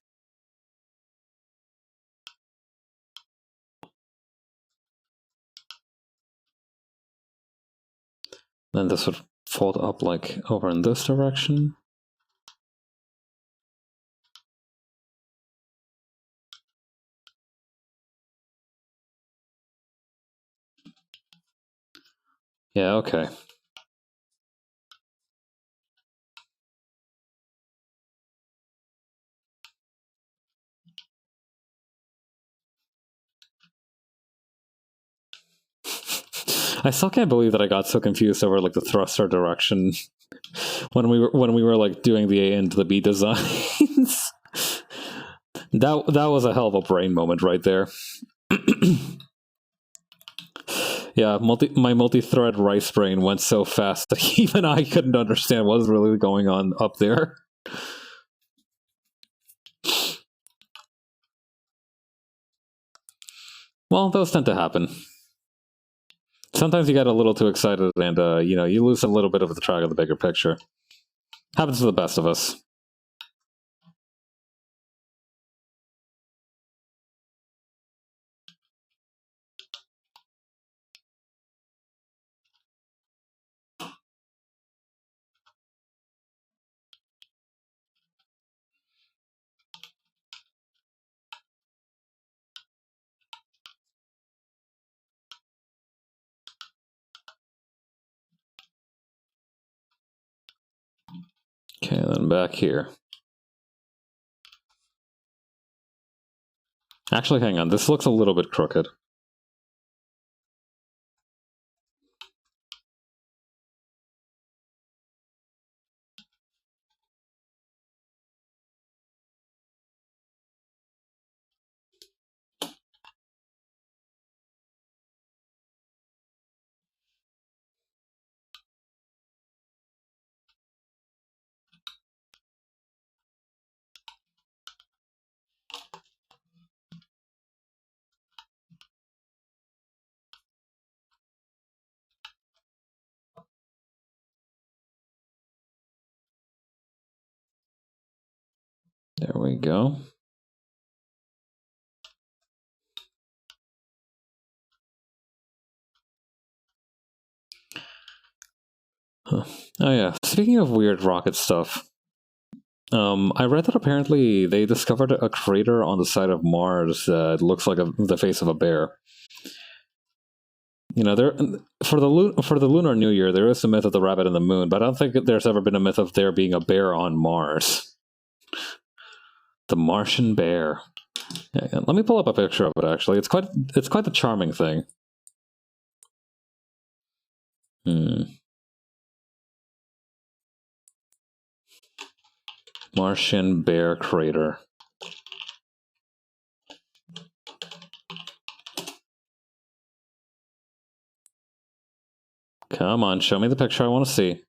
Then this would fold up like over in this direction. Yeah, okay. I still can't believe that I got so confused over like the thruster direction when we were like doing the A and the B designs. that was a hell of a brain moment right there. Yeah, my multi-thread rice brain went so fast that even I couldn't understand what was really going on up there. Well, those tend to happen. Sometimes you get a little too excited and, you know, you lose a little bit of the track of the bigger picture. Happens to the best of us. Okay, then back here. Actually, hang on. This looks a little bit crooked. There we go. Huh. Oh yeah, speaking of weird rocket stuff, I read that apparently they discovered a crater on the side of Mars that looks like the face of a bear. You know, for the Lunar New Year, there is the myth of the rabbit and the moon, but I don't think there's ever been a myth of there being a bear on Mars. The Martian bear. Yeah, let me pull up a picture of it. Actually, it's quite a charming thing. Martian bear crater. Come on, show me the picture I want to see.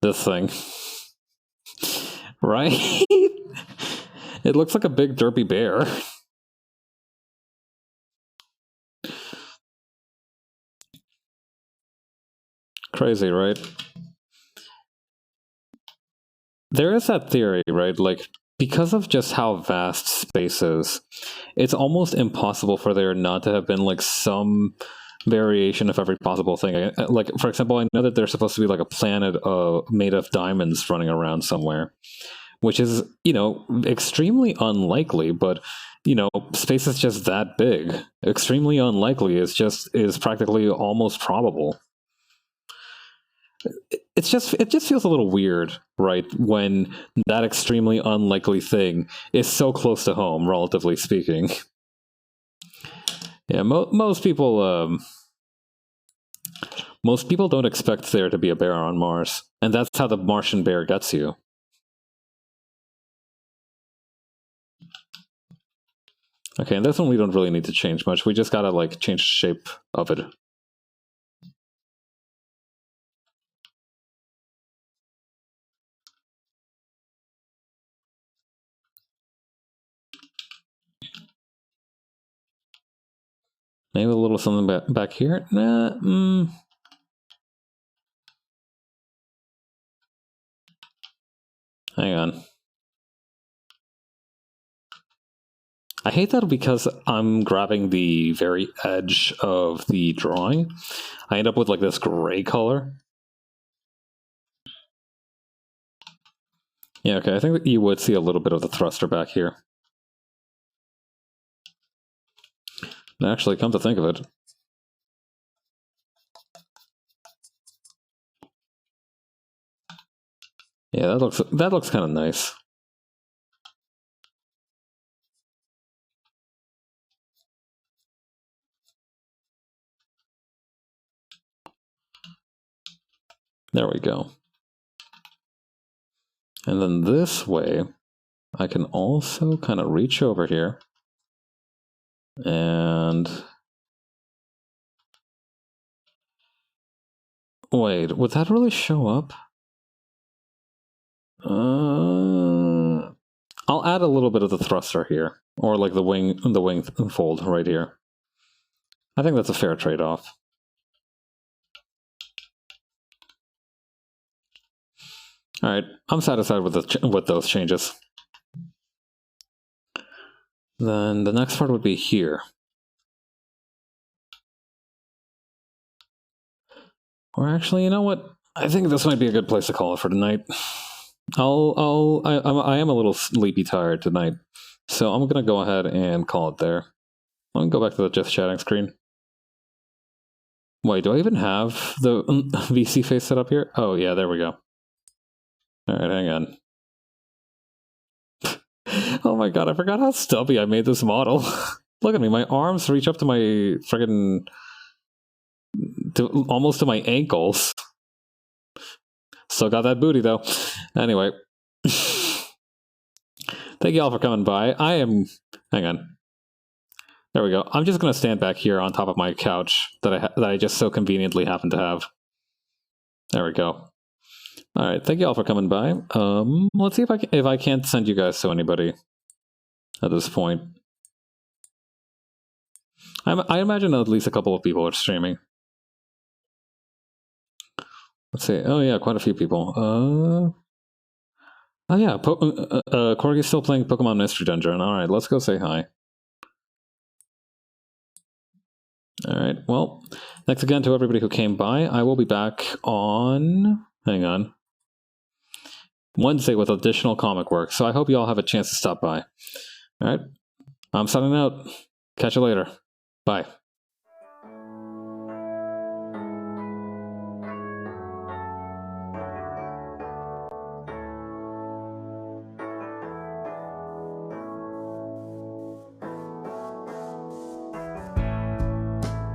This thing. Right? It looks like a big derpy bear. Crazy, right? There is that theory, right? Like, because of just how vast space is, it's almost impossible for there not to have been, like, some variation of every possible thing. Like, for example, I know that there's supposed to be, like, a planet made of diamonds running around somewhere, which is, you know, extremely unlikely, but, you know, space is just that big. Extremely unlikely is practically almost probable. It just feels a little weird, right, when that extremely unlikely thing is so close to home, relatively speaking. Yeah, most people don't expect there to be a bear on Mars, and that's how the Martian bear gets you. Okay, and this one we don't really need to change much. We just gotta, like, change the shape of it. Maybe a little something back here? Nah, Hang on. I hate that because I'm grabbing the very edge of the drawing. I end up with, like, this gray color. Yeah, okay, I think that you would see a little bit of the thruster back here. Actually, come to think of it. Yeah, that looks kind of nice. There we go. And then this way, I can also kind of reach over here and... Wait, would that really show up? I'll add a little bit of the thruster here, or like the wing fold right here. I think that's a fair trade-off. All right, I'm satisfied with those changes. Then the next part would be here. Or actually, you know what? I think this might be a good place to call it for tonight. I am a little sleepy tired tonight, so I'm gonna go ahead and call it there. Let me go back to the just chatting screen. Wait, do I even have the VC face set up here? Oh yeah, there we go. All right, hang on. Oh my god, I forgot how stubby I made this model. Look at me, my arms reach up to my friggin' almost to my ankles. Still got that booty though. Anyway. Thank you all for coming by. Hang on. There we go. I'm just going to stand back here on top of my couch that I just so conveniently happen to have. There we go. All right. Thank you all for coming by. Let's see if I can't send you guys to anybody at this point. I imagine at least a couple of people are streaming. Let's see. Oh yeah, quite a few people. Oh yeah, Corgi's still playing Pokemon Mystery Dungeon. All right, let's go say hi. All right, well, thanks again to everybody who came by. I will be back on, hang on, Wednesday with additional comic work, so I hope you all have a chance to stop by. All right, I'm signing out. Catch you later. Bye.